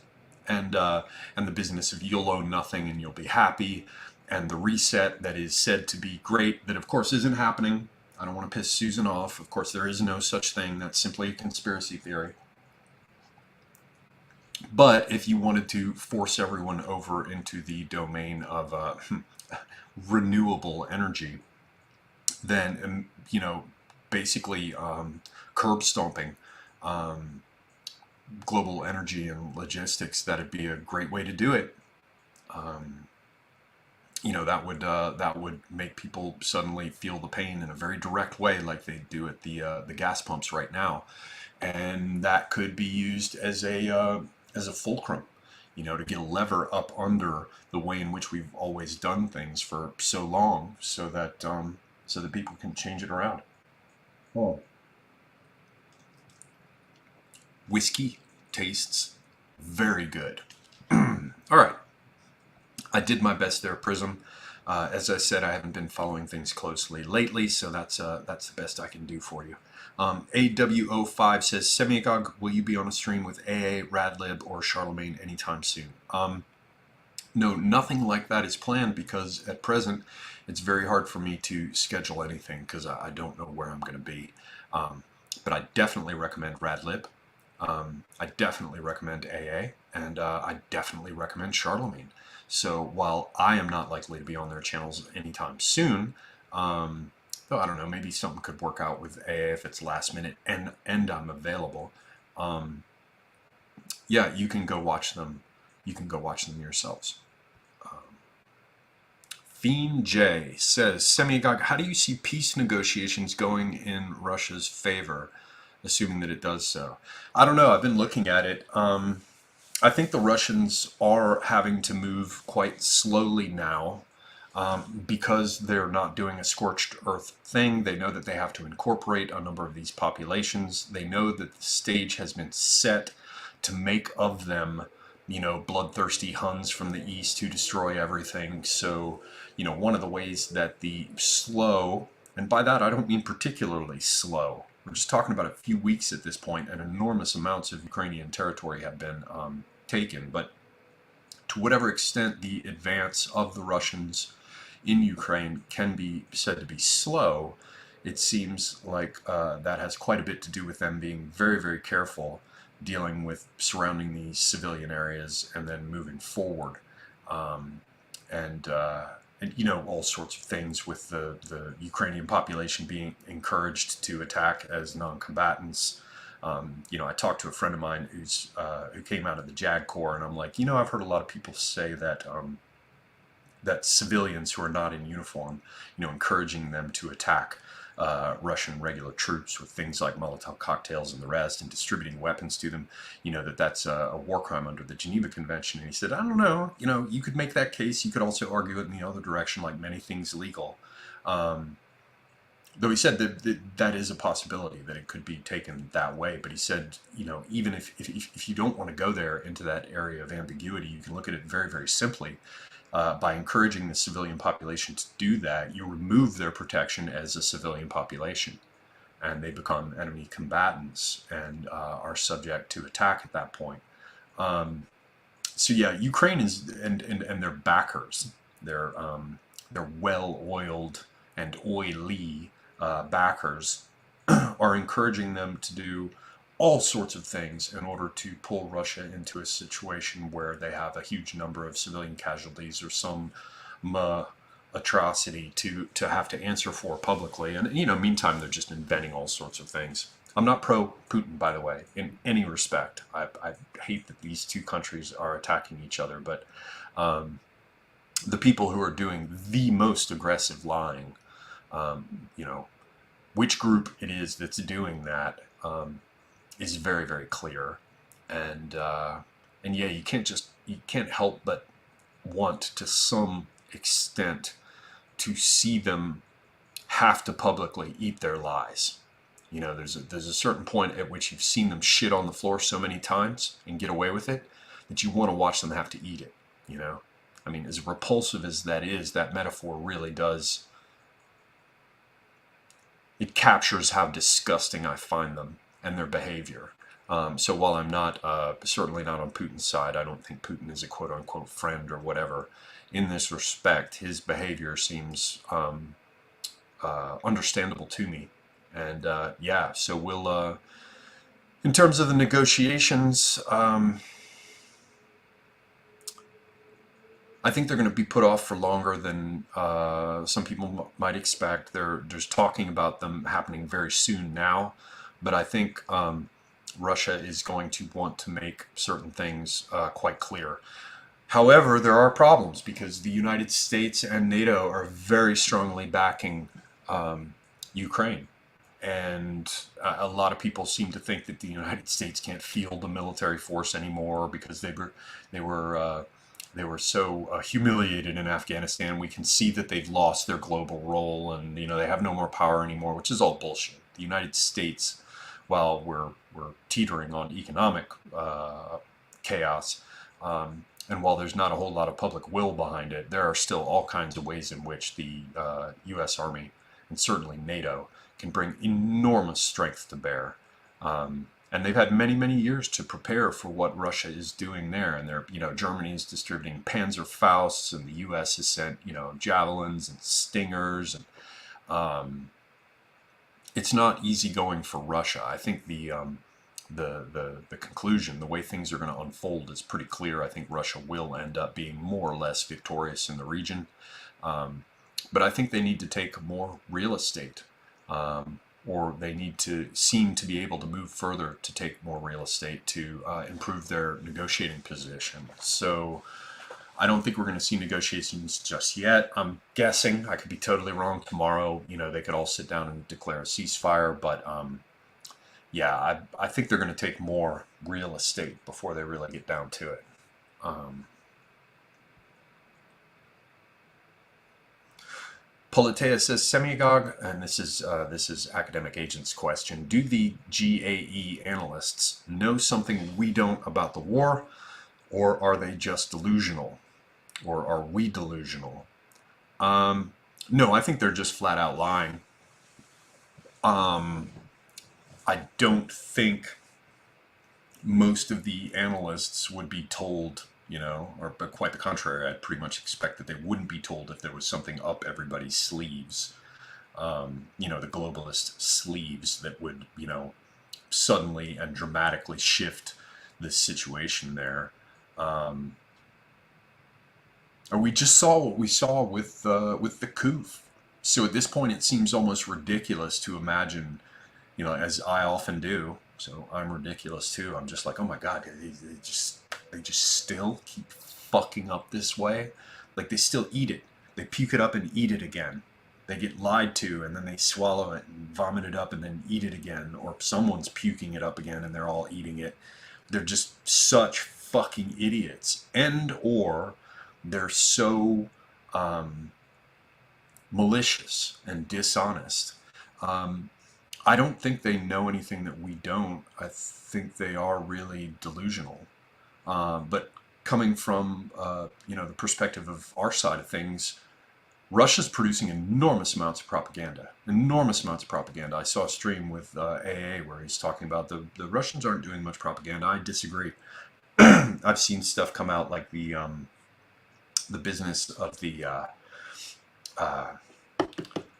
and the business of you'll own nothing and you'll be happy, and the reset that is said to be great, that of course isn't happening. I don't want to piss Susan off. Of course, there is no such thing. That's simply a conspiracy theory. But if you wanted to force everyone over into the domain of renewable energy, then basically curb stomping global energy and logistics, that'd be a great way to do it. Um, that would make people suddenly feel the pain in a very direct way, like they do at the gas pumps right now, and that could be used as a fulcrum, to get a lever up under the way in which we've always done things for so long, so that people can change it around. Oh. Whiskey tastes very good. All right. I did my best there, Prism. As I said, I haven't been following things closely lately, so that's the best I can do for you. AWO5 says, Semiagog, will you be on a stream with AA, Radlib, or Charlemagne anytime soon? No, nothing like that is planned, because at present it's very hard for me to schedule anything because I don't know where I'm going to be. But I definitely recommend Radlib. I definitely recommend AA, and I definitely recommend Charlemagne. So while I am not likely to be on their channels anytime soon, though I don't know, maybe something could work out with AA if it's last minute and I'm available. Um, yeah, you can go watch them. You can go watch them yourselves. Um, Fiend J says, Semiagog, how do you see peace negotiations going in Russia's favor, assuming that it does so? I don't know. I've been looking at it. I think the Russians are having to move quite slowly now, because they're not doing a scorched earth thing. They know that they have to incorporate a number of these populations. They know that the stage has been set to make of them, bloodthirsty Huns from the east who destroy everything. So, one of the ways that the slow, and by that I don't mean particularly slow, we're just talking about a few weeks at this point, and enormous amounts of Ukrainian territory have been taken. But to whatever extent the advance of the Russians in Ukraine can be said to be slow, it seems like that has quite a bit to do with them being very, very careful dealing with surrounding these civilian areas and then moving forward. Um, and all sorts of things with the Ukrainian population being encouraged to attack as non-combatants. I talked to a friend of mine who came out of the JAG Corps, and I'm like, I've heard a lot of people say that that civilians who are not in uniform, encouraging them to attack Russian regular troops with things like Molotov cocktails and the rest, and distributing weapons to them, that's a war crime under the Geneva Convention. And he said, I don't know, you could make that case. You could also argue it in the other direction, like many things legal. Though he said that is a possibility, that it could be taken that way. But he said, even if you don't want to go there into that area of ambiguity, you can look at it very, very simply. By encouraging the civilian population to do that, you remove their protection as a civilian population, and they become enemy combatants and are subject to attack at that point. So yeah, Ukraine is and their backers, their well-oiled and oily backers, are encouraging them to do all sorts of things in order to pull Russia into a situation where they have a huge number of civilian casualties or some atrocity to have to answer for publicly. And, meantime, they're just inventing all sorts of things. I'm not pro-Putin, by the way, in any respect. I hate that these two countries are attacking each other, but the people who are doing the most aggressive lying, which group it is that's doing that is very, very clear. And and yeah, you can't help but want to some extent to see them have to publicly eat their lies. You know, there's a certain point at which you've seen them shit on the floor so many times and get away with it that you want to watch them have to eat it. You know, I mean, as repulsive as that is, that metaphor really does. It captures how disgusting I find them and their behavior. So while I'm not certainly not on Putin's side, I don't think Putin is a quote unquote friend or whatever. In this respect, his behavior seems understandable to me. And yeah, so we'll, in terms of the negotiations, I think they're going to be put off for longer than some people might expect. There's talking about them happening very soon now, but I think Russia is going to want to make certain things quite clear. However, there are problems because the United States and NATO are very strongly backing Ukraine. And a lot of people seem to think that the United States can't field a military force anymore because they were they were so humiliated in Afghanistan. We can see that they've lost their global role, and you know they have no more power anymore, which is all bullshit. The United States, while we're teetering on economic chaos, and while there's not a whole lot of public will behind it, there are still all kinds of ways in which the U.S. Army and certainly NATO can bring enormous strength to bear. And they've had many, many years to prepare for what Russia is doing there. And they're, you know, Germany is distributing Panzerfausts, and the U.S. has sent, you know, javelins and Stingers, and it's not easy going for Russia. I think the conclusion, the way things are going to unfold, is pretty clear. I think Russia will end up being more or less victorious in the region, but I think they need to take more real estate. Or they need to seem to be able to move further to take more real estate to improve their negotiating position. So I don't think we're going to see negotiations just yet. I'm guessing, I could be totally wrong, tomorrow, you know, they could all sit down and declare a ceasefire, but yeah, I think they're going to take more real estate before they really get down to it. Politea says, Semiagog, and this is Academic Agent's question, do the GAE analysts know something we don't about the war, or are they just delusional? Or are we delusional? No, I think they're just flat out lying. I don't think most of the analysts would be told, you know, or but quite the contrary. I'd pretty much expect that they wouldn't be told if there was something up everybody's sleeves. You know, the globalist sleeves that would, you know, suddenly and dramatically shift the situation there. Or we just saw what we saw with the coup. So at this point, it seems almost ridiculous to imagine, you know, as I often do. So I'm ridiculous too. I'm just like, oh my God, they just still keep fucking up this way. Like they still eat it. They puke it up and eat it again. They get lied to and then they swallow it and vomit it up and then eat it again. Or someone's puking it up again and they're all eating it. They're just such fucking idiots. And or they're so malicious and dishonest. I don't think they know anything that we don't. I think they are really delusional. But coming from you know, the perspective of our side of things, Russia's producing enormous amounts of propaganda. Enormous amounts of propaganda. I saw a stream with AA where he's talking about the Russians aren't doing much propaganda. I disagree. I've seen stuff come out like the business of the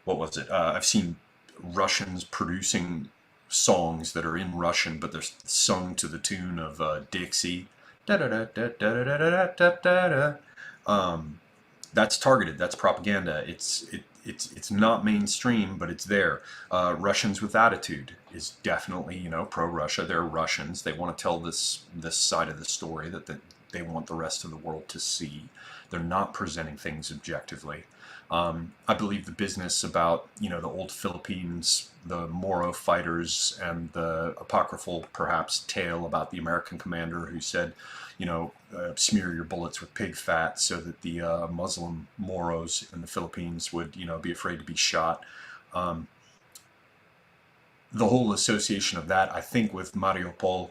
what was it? I've seen Russians producing songs that are in Russian, but they're sung to the tune of Dixie. Da da da da da da da da da da. That's targeted. That's propaganda. It's not mainstream, but it's there. Russians with Attitude is definitely, you know, pro-Russia. They're Russians. They want to tell this side of the story that they want the rest of the world to see. They're not presenting things objectively. I believe the business about, the old Philippines, the Moro fighters, and the apocryphal, perhaps, tale about the American commander who said, smear your bullets with pig fat so that the Muslim Moros in the Philippines would, be afraid to be shot. Um, the whole association of that, I think, with Mariupol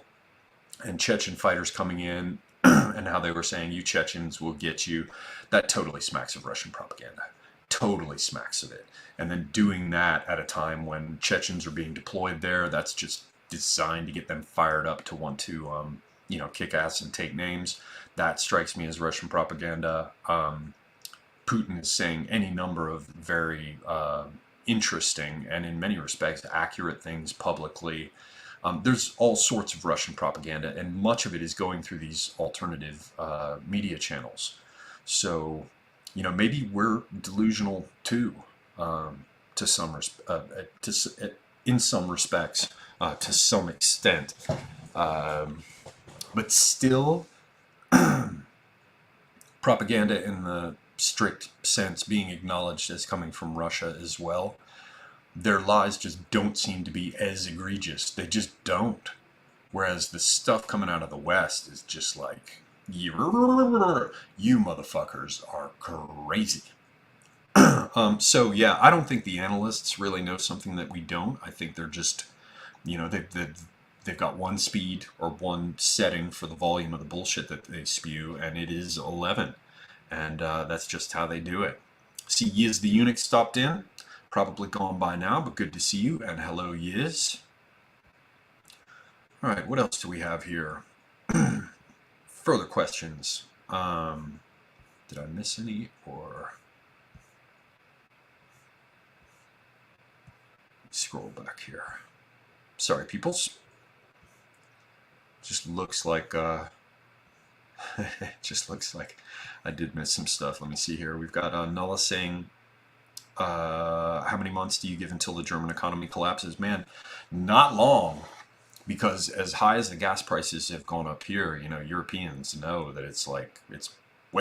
and Chechen fighters coming in and how they were saying, you Chechens will get you, that totally smacks of Russian propaganda. Totally smacks of it. And then doing that at a time when Chechens are being deployed there, that's just designed to get them fired up to want to, kick ass and take names. That strikes me as Russian propaganda. Putin is saying any number of very interesting and in many respects accurate things publicly. There's all sorts of Russian propaganda, and much of it is going through these alternative media channels. So, maybe we're delusional too, to some in some respects, to some extent. But still, propaganda in the strict sense being acknowledged as coming from Russia as well, their lies just don't seem to be as egregious. They just don't. Whereas the stuff coming out of the West is just like, you motherfuckers are crazy. So yeah, I don't think the analysts really know something that we don't. I think they're just, they've got one speed or one setting for the volume of the bullshit that they spew, and it is 11. And that's just how they do it. See, Yiz the Eunuch stopped in. Probably gone by now, but good to see you. And hello, Yiz. All right, what else do we have here? Further questions. Did I miss any? Or scroll back here. Sorry, peoples. Just looks like it just looks like I did miss some stuff. Let me see here. We've got Nulla saying, how many months do you give until the German economy collapses? Man, not long, because as high as the gas prices have gone up here, Europeans know that it's way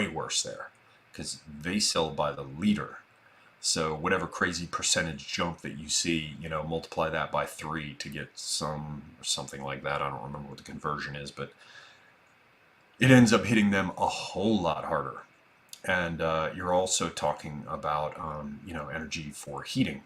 worse there, because they sell by the liter. So whatever crazy percentage jump that you see, multiply that by 3 to get something like that. I don't remember what the conversion is, but it ends up hitting them a whole lot harder. And you're also talking about, energy for heating.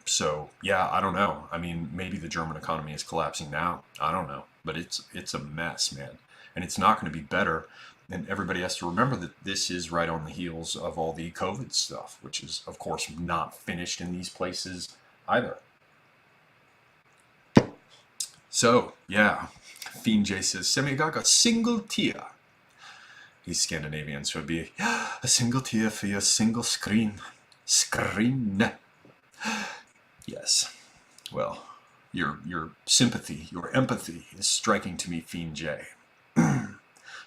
So, yeah, I don't know. I mean, maybe the German economy is collapsing now. I don't know. But it's a mess, man. And it's not going to be better. And everybody has to remember that this is right on the heels of all the COVID stuff, which is, of course, not finished in these places either. So, yeah. Fiend J says, Semigag, a single tear. He's Scandinavian, so it'd be a single tear for your single screen. Screen. Yes. Well, your sympathy, your empathy is striking to me, Fiend J.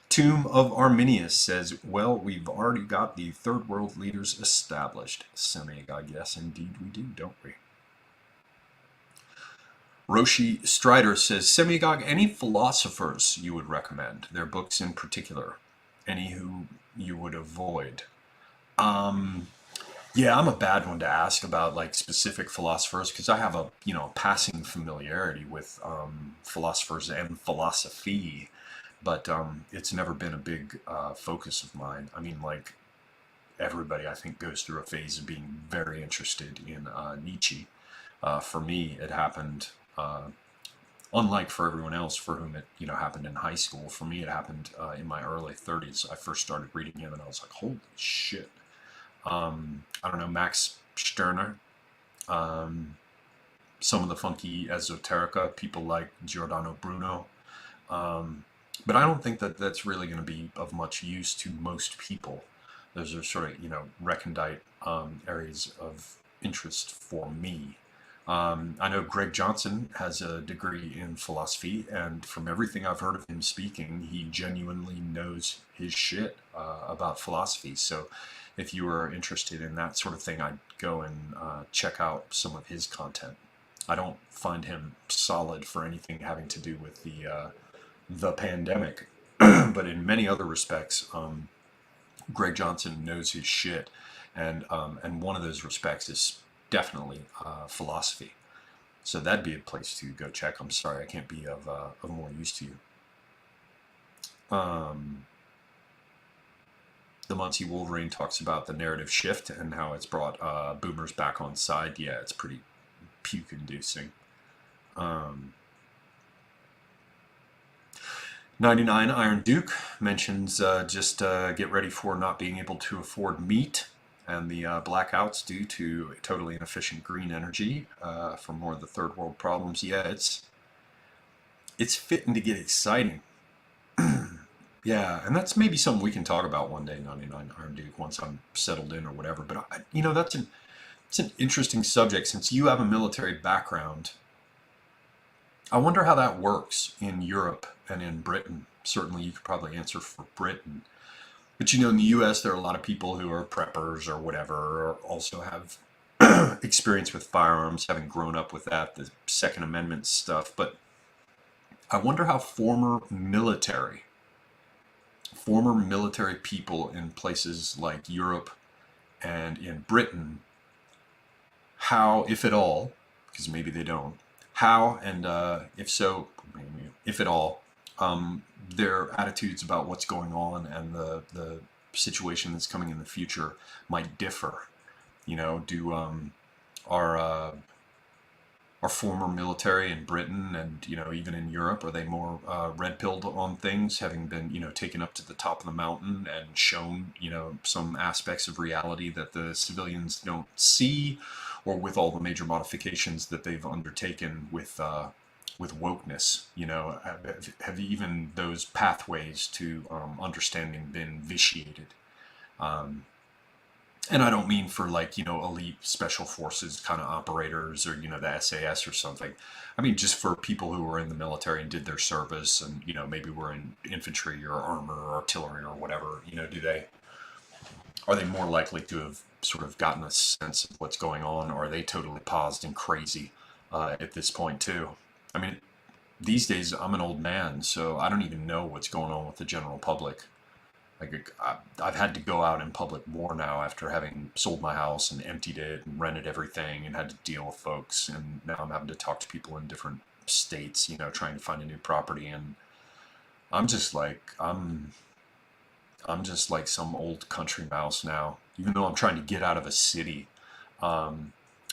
Tomb of Arminius says, well, we've already got the third world leaders established. Semigag, yes, indeed we do, don't we? Roshi Strider says, Semigog, any philosophers you would recommend? Their books in particular. Any who you would avoid? Yeah, I'm a bad one to ask about specific philosophers, because I have a passing familiarity with philosophers and philosophy, but it's never been a big focus of mine. I mean, everybody I think goes through a phase of being very interested in Nietzsche. For me, it happened. Unlike for everyone else for whom it happened in high school, for me it happened in my early 30s. I first started reading him and I was like, holy shit. I don't know, Max Stirner, some of the funky esoterica, people like Giordano Bruno, but I don't think that that's really going to be of much use to most people. Those are sort of recondite areas of interest for me. I know Greg Johnson has a degree in philosophy, and from everything I've heard of him speaking, he genuinely knows his shit about philosophy. So if you are interested in that sort of thing, I'd go and check out some of his content. I don't find him solid for anything having to do with the pandemic. but in many other respects, Greg Johnson knows his shit, and one of those respects is definitely philosophy. So that'd be a place to go check. I'm sorry, I can't be of more use to you. The Muncie Wolverine talks about the narrative shift and how it's brought boomers back on side. Yeah, it's pretty puke-inducing. 99 Iron Duke mentions just get ready for not being able to afford meat and the blackouts due to totally inefficient green energy for more of the third world problems. Yeah, it's fitting to get exciting. Yeah, and that's maybe something we can talk about one day, 99 Iron Duke, once I'm settled in or whatever. But it's an interesting subject since you have a military background. I wonder how that works in Europe and in Britain. Certainly, you could probably answer for Britain. But in the US, there are a lot of people who are preppers or whatever, or also have experience with firearms, having grown up with that, the Second Amendment stuff. But I wonder how former military people in places like Europe and in Britain, how, if at all, because maybe they don't, how and if so, if at all, their attitudes about what's going on and the situation that's coming in the future might differ. Do our former military in Britain and even in Europe, are they more red-pilled on things, having been taken up to the top of the mountain and shown some aspects of reality that the civilians don't see, or with all the major modifications that they've undertaken with wokeness? Have even those pathways to understanding been vitiated? And I don't mean for elite special forces kind of operators or the SAS or something. I mean just for people who were in the military and did their service and maybe were in infantry or armor or artillery or whatever. Are they more likely to have sort of gotten a sense of what's going on, or are they totally paused and crazy at this point too? I mean, these days I'm an old man, so I don't even know what's going on with the general public. I've had to go out in public more now after having sold my house and emptied it and rented everything and had to deal with folks, and now I'm having to talk to people in different states, trying to find a new property, and I'm just like some old country mouse now, even though I'm trying to get out of a city. I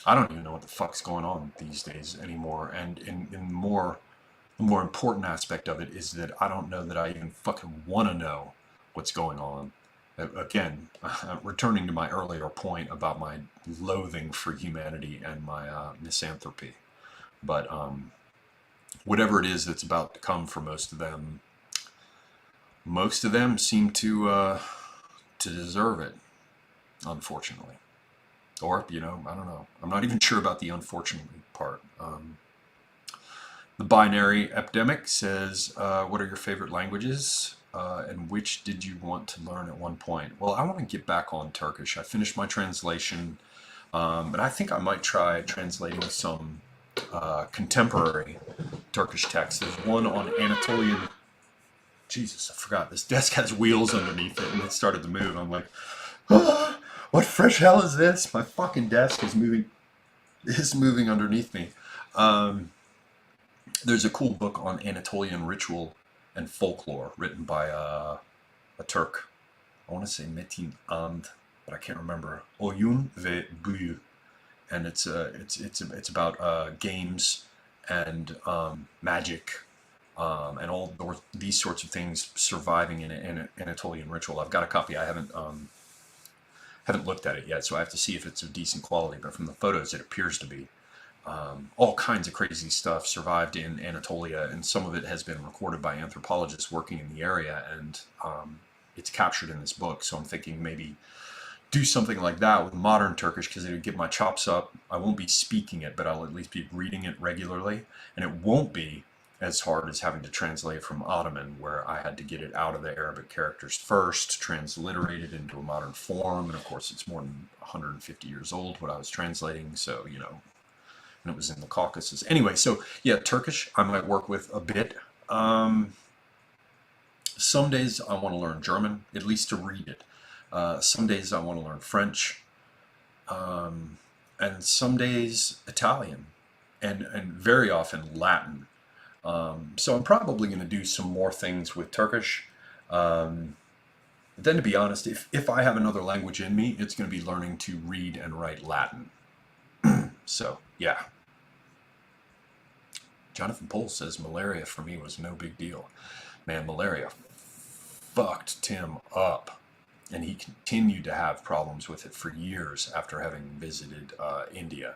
don't even know what the fuck's going on these days anymore, and the more important aspect of it is that I don't know that I even fucking want to know what's going on. Again, returning to my earlier point about my loathing for humanity and my misanthropy. But whatever it is that's about to come for most of them seem to deserve it, unfortunately. Or, I don't know. I'm not even sure about the unfortunately part. The Binary Epidemic says, what are your favorite languages? And which did you want to learn at one point? Well, I want to get back on Turkish. I finished my translation, but I think I might try translating some contemporary Turkish texts. There's one on Anatolian. Jesus, I forgot. This desk has wheels underneath it, and it started to move. I'm like, oh, what fresh hell is this? My fucking desk is moving underneath me. There's a cool book on Anatolian ritual and folklore written by a Turk. I want to say Metin And, but I can't remember. Oyun ve Büyü, and it's about games and magic and all these sorts of things surviving in an Anatolian ritual. I've got a copy. I haven't looked at it yet, so I have to see if it's of decent quality. But from the photos, it appears to be. All kinds of crazy stuff survived in Anatolia, and some of it has been recorded by anthropologists working in the area, and it's captured in this book. So I'm thinking maybe do something like that with modern Turkish, because it would get my chops up. I won't be speaking it, but I'll at least be reading it regularly, and it won't be as hard as having to translate from Ottoman, where I had to get it out of the Arabic characters first, transliterate it into a modern form, and of course it's more than 150 years old what I was translating, so and it was in the Caucasus. Anyway, so yeah, Turkish I might work with a bit. Some days I want to learn German, at least to read it. Some days I want to learn French, and some days Italian, and very often Latin. So I'm probably going to do some more things with Turkish. But then to be honest, if I have another language in me, it's going to be learning to read and write Latin. So, yeah. Jonathan Pohl says malaria for me was no big deal. Man, malaria fucked Tim up. And he continued to have problems with it for years after having visited India.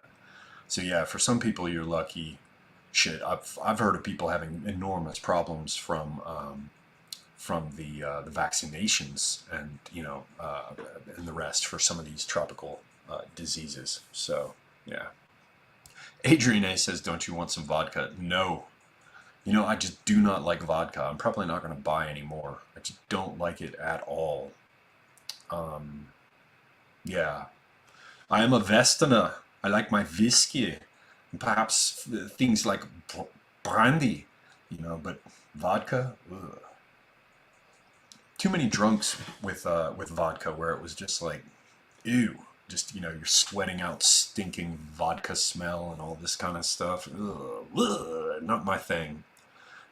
So yeah, for some people you're lucky. Shit, I've heard of people having enormous problems from the vaccinations and and the rest for some of these tropical diseases. So yeah. Adrian A says, "Don't you want some vodka?" No. I just do not like vodka. I'm probably not going to buy any more. I just don't like it at all. Yeah. I am a Westerner. I like my whiskey. Perhaps things like brandy, but vodka, ugh. Too many drunks with vodka where it was just like, ew. Just, you're sweating out stinking vodka smell and all this kind of stuff. Ugh, ugh, not my thing.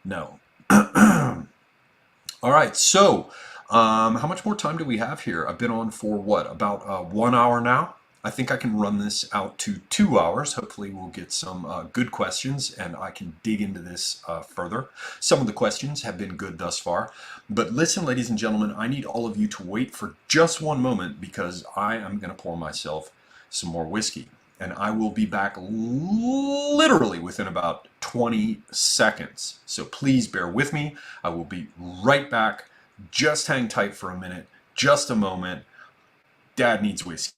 No. All right, so how much more time do we have here? I've been on for what, about 1 hour now? I think I can run this out to 2 hours. Hopefully we'll get some good questions and I can dig into this further. Some of the questions have been good thus far. But listen, ladies and gentlemen, I need all of you to wait for just one moment because I am going to pour myself some more whiskey. And I will be back literally within about 20 seconds. So please bear with me. I will be right back. Just hang tight for a minute. Just a moment. Dad needs whiskey.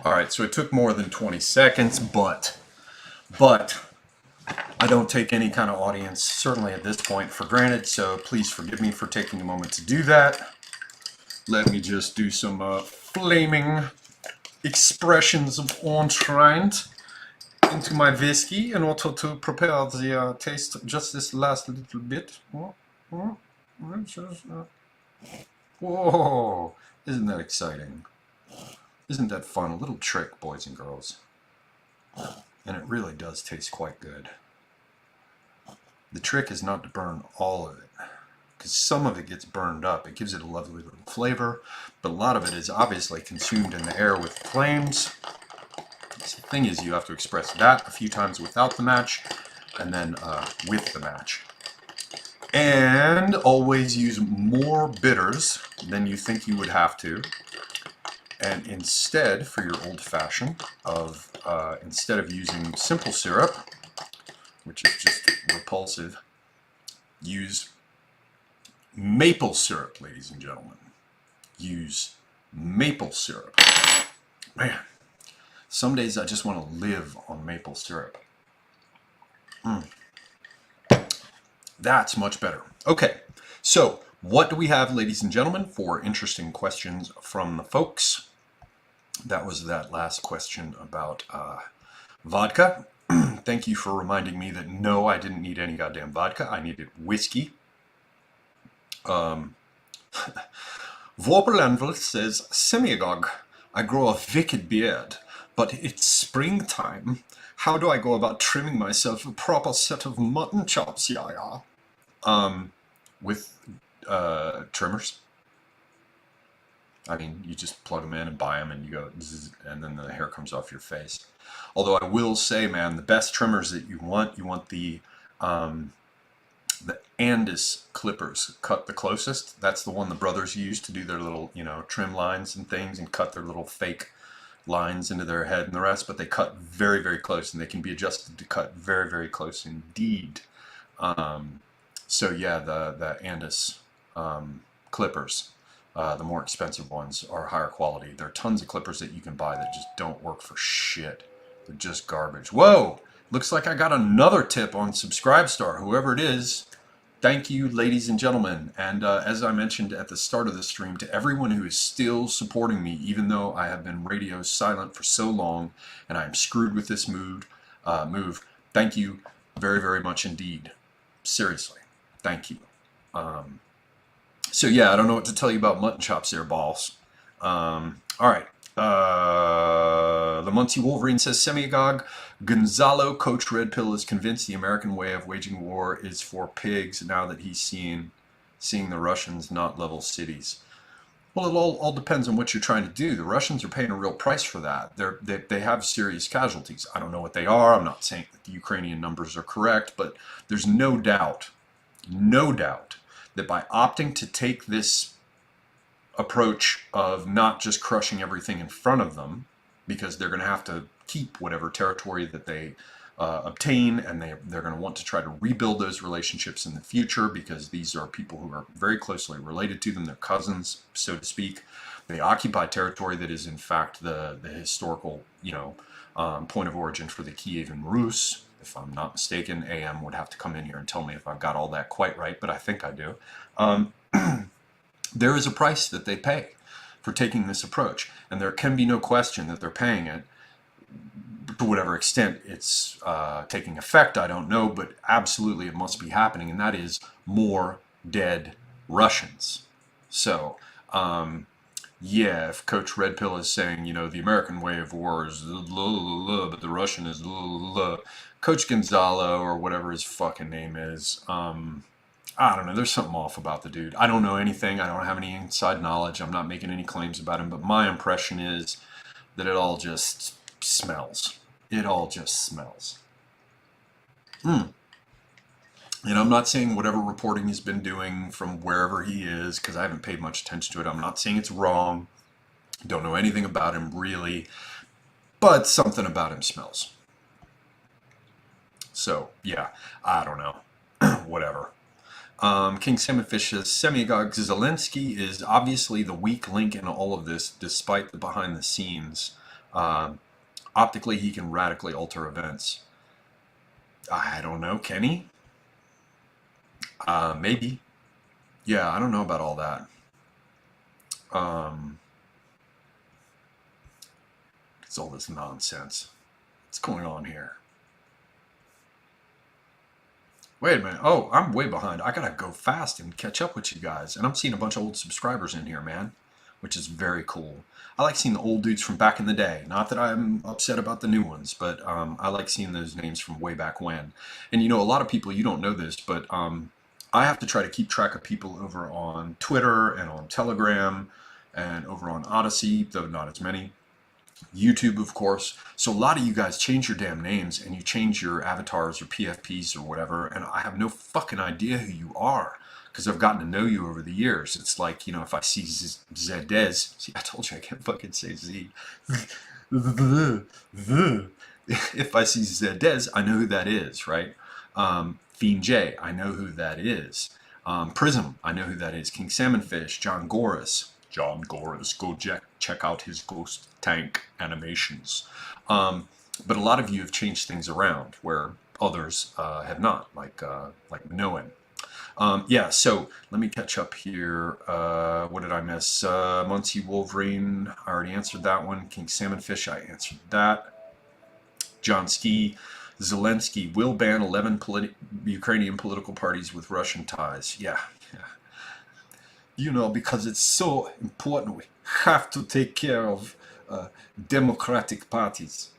All right, so it took more than 20 seconds, but I don't take any kind of audience, certainly at this point, for granted, so please forgive me for taking a moment to do that. Let me just do some flaming expressions of entrained into my whiskey in order to prepare the taste just this last little bit. Whoa, isn't that exciting? Isn't that fun? A little trick, boys and girls. And it really does taste quite good. The trick is not to burn all of it, because some of it gets burned up. It gives it a lovely little flavor, but a lot of it is obviously consumed in the air with flames. So the thing is, you have to express that a few times without the match, and then with the match. And always use more bitters than you think you would have to. And instead, for your old-fashioned, instead of using simple syrup, which is just repulsive, use maple syrup, ladies and gentlemen. Use maple syrup. Man, some days I just want to live on maple syrup. That's much better. Okay, so what do we have, ladies and gentlemen, for interesting questions from the folks? That was that last question about vodka. Thank you for reminding me that no, I didn't need any goddamn vodka. I needed whiskey. Vorpelanvel says, Semiagog, I grow a wicked beard, but it's springtime. How do I go about trimming myself a proper set of mutton chops, yaya? With trimmers. I mean, you just plug them in and buy them, and you go, zzz, and then the hair comes off your face. Although I will say, man, the best trimmers that you want the Andis clippers, cut the closest. That's the one the brothers use to do their little, trim lines and things, and cut their little fake lines into their head and the rest. But they cut very, very close, and they can be adjusted to cut very, very close indeed. So yeah, the Andis clippers, the more expensive ones, are higher quality. There are tons of clippers that you can buy that just don't work for shit. They're just garbage. Whoa! Looks like I got another tip on Subscribestar, whoever it is. Thank you, ladies and gentlemen. And as I mentioned at the start of the stream, to everyone who is still supporting me, even though I have been radio silent for so long and I am screwed with this move, thank you very, very much indeed. Seriously, thank you. So yeah, I don't know what to tell you about mutton chops there, balls. All right. The Muncie Wolverine says, Semiagog, Gonzalo, Coach Red Pill, is convinced the American way of waging war is for pigs now that he's seeing the Russians not level cities. Well, it all depends on what you're trying to do. The Russians are paying a real price for that. They have serious casualties. I don't know what they are. I'm not saying that the Ukrainian numbers are correct, but there's no doubt that by opting to take this approach of not just crushing everything in front of them, because they're going to have to keep whatever territory that they obtain, and they're going to want to try to rebuild those relationships in the future, because these are people who are very closely related to them. They're cousins, so to speak. They occupy territory that is in fact the historical point of origin for the Kievan Rus. If I'm not mistaken, AM would have to come in here and tell me if I've got all that quite right, but I think I do. There is a price that they pay for taking this approach, and there can be no question that they're paying it. To whatever extent it's taking effect, I don't know, but absolutely it must be happening, and that is more dead Russians. So, yeah, if Coach Red Pill is saying, the American way of war is but the Russian is Coach Gonzalo, or whatever his fucking name is, I don't know, there's something off about the dude. I don't know anything. I don't have any inside knowledge. I'm not making any claims about him, but my impression is that it all just smells. It all just smells. And I'm not saying whatever reporting he's been doing from wherever he is, because I haven't paid much attention to it. I'm not saying it's wrong. Don't know anything about him really, but something about him smells. So yeah, I don't know. Whatever. King Salmonfish says, Semiagog, Zelensky is obviously the weak link in all of this, despite the behind the scenes. Optically, he can radically alter events. I don't know, can he? Maybe. Yeah, I don't know about all that. It's all this nonsense. What's going on here? Wait a minute. Oh, I'm way behind. I gotta go fast and catch up with you guys. And I'm seeing a bunch of old subscribers in here, man, which is very cool. I like seeing the old dudes from back in the day. Not that I'm upset about the new ones, but I like seeing those names from way back when. And a lot of people, you don't know this, but I have to try to keep track of people over on Twitter and on Telegram and over on Odyssey, though not as many. YouTube, of course. So a lot of you guys change your damn names, and you change your avatars or PFPs or whatever, and I have no fucking idea who you are, because I've gotten to know you over the years. It's like, if I see Zedez, see, I told you I can't fucking say Z. If I see Zedez, I know who that is, right? Fiend J, I know who that is. Prism, I know who that is. King Salmonfish, John Goris, go check out his ghost tank animations. But a lot of you have changed things around where others have not, like Minoan. Yeah, so let me catch up here. What did I miss? Muncie Wolverine, I already answered that one. King Salmonfish, I answered that. John Ski, Zelensky will ban 11 Ukrainian political parties with Russian ties. Yeah, yeah. Because it's so important. We have to take care of democratic parties.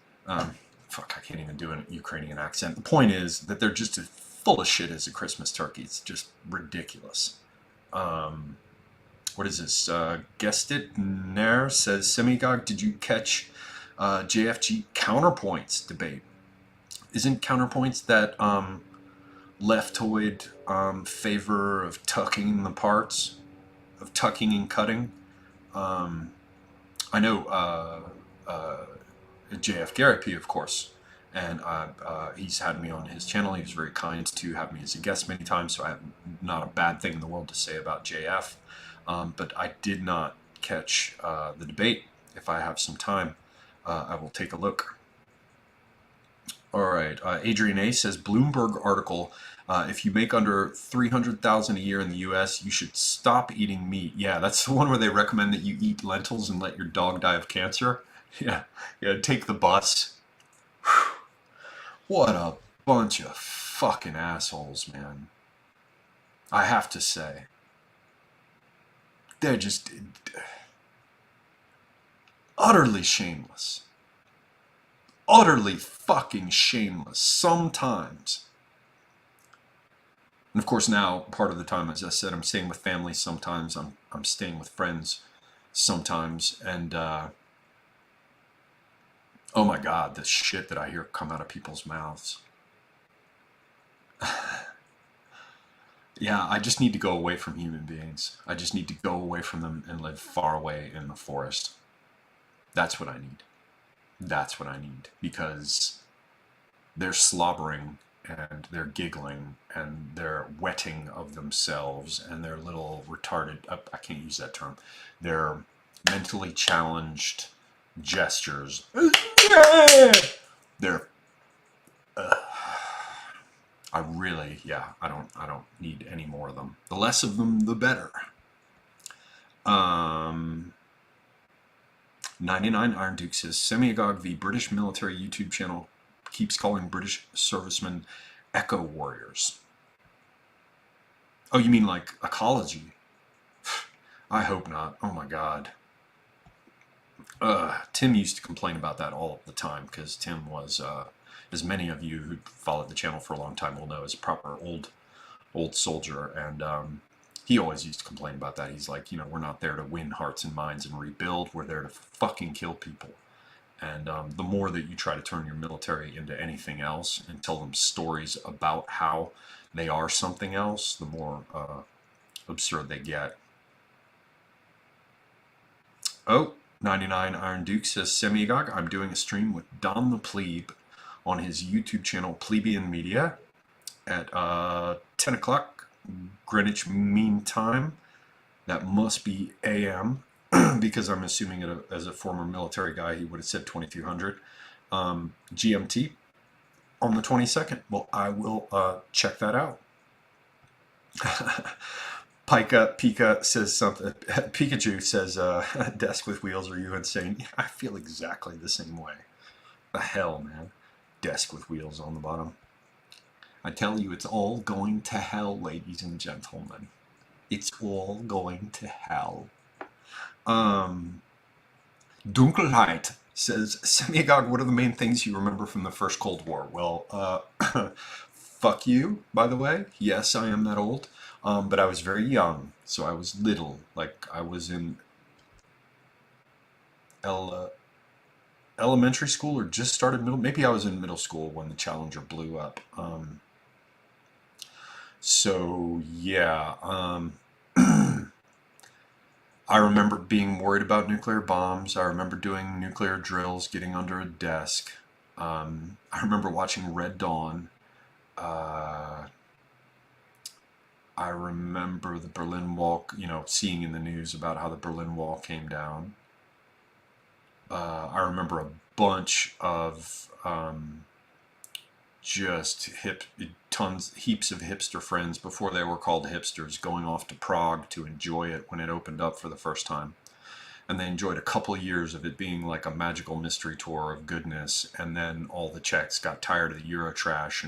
Fuck, I can't even do a Ukrainian accent. The point is that they're just as full of shit as a Christmas turkey. It's just ridiculous. What is this? Guessed it. Nair says, Semigog, did you catch JFG counterpoints debate? Isn't counterpoints that leftoid favor of tucking the parts, of tucking and cutting? I know JF Garrity, of course, and he's had me on his channel. He was very kind to have me as a guest many times, so I have not a bad thing in the world to say about JF. But I did not catch the debate. If I have some time, I will take a look. All right, Adrian A says, Bloomberg article, if you make under $300,000 a year in the US, you should stop eating meat. Yeah, that's the one where they recommend that you eat lentils and let your dog die of cancer. Yeah, take the bus. Whew. What a bunch of fucking assholes, man. I have to say. They're just utterly shameless. Utterly fucking shameless sometimes. And of course now, part of the time, as I said, I'm staying with family sometimes. I'm staying with friends sometimes. And oh my God, the shit that I hear come out of people's mouths. Yeah, I just need to go away from human beings. I just need to go away from them and live far away in the forest. That's what I need. That's what I need, because they're slobbering and they're giggling and they're wetting of themselves and they're little retarded, I can't use that term, they're mentally challenged gestures. They're, I don't need any more of them. The less of them, the better. 99 Iron Duke says, Semiagog, the British military YouTube channel, keeps calling British servicemen echo warriors. Oh, you mean like ecology? I hope not. Oh my God. Tim used to complain about that all the time, because Tim was, as many of you who followed the channel for a long time will know, is a proper old soldier, and he always used to complain about that. He's like, we're not there to win hearts and minds and rebuild. We're there to fucking kill people. And the more that you try to turn your military into anything else and tell them stories about how they are something else, the more absurd they get. Oh, 99 Iron Duke says, Semiagog, I'm doing a stream with Don the Plebe on his YouTube channel, Plebeian Media, at 10 o'clock Greenwich Mean Time. That must be AM, because I'm assuming it as a former military guy, he would have said 2200 GMT on the 22nd. Well, I will check that out. Pika says something. Pikachu says, desk with wheels, are you insane? Yeah, I feel exactly the same way. The hell, man. Desk with wheels on the bottom. I tell you, it's all going to hell, ladies and gentlemen. It's all going to hell. Dunkelheit says, Semiagog, what are the main things you remember from the First Cold War? Well, fuck you, by the way. Yes, I am that old. But I was very young, so I was little. Like, I was in elementary school or just started middle. Maybe I was in middle school when the Challenger blew up. So yeah, I remember being worried about nuclear bombs. I remember doing nuclear drills, getting under a desk. I remember watching Red Dawn. I remember the Berlin Wall, seeing in the news about how the Berlin Wall came down. I remember a bunch of just heaps of hipster friends before they were called hipsters, going off to Prague to enjoy it when it opened up for the first time. And they enjoyed a couple of years of it being like a magical mystery tour of goodness. And then all the Czechs got tired of the Eurotrash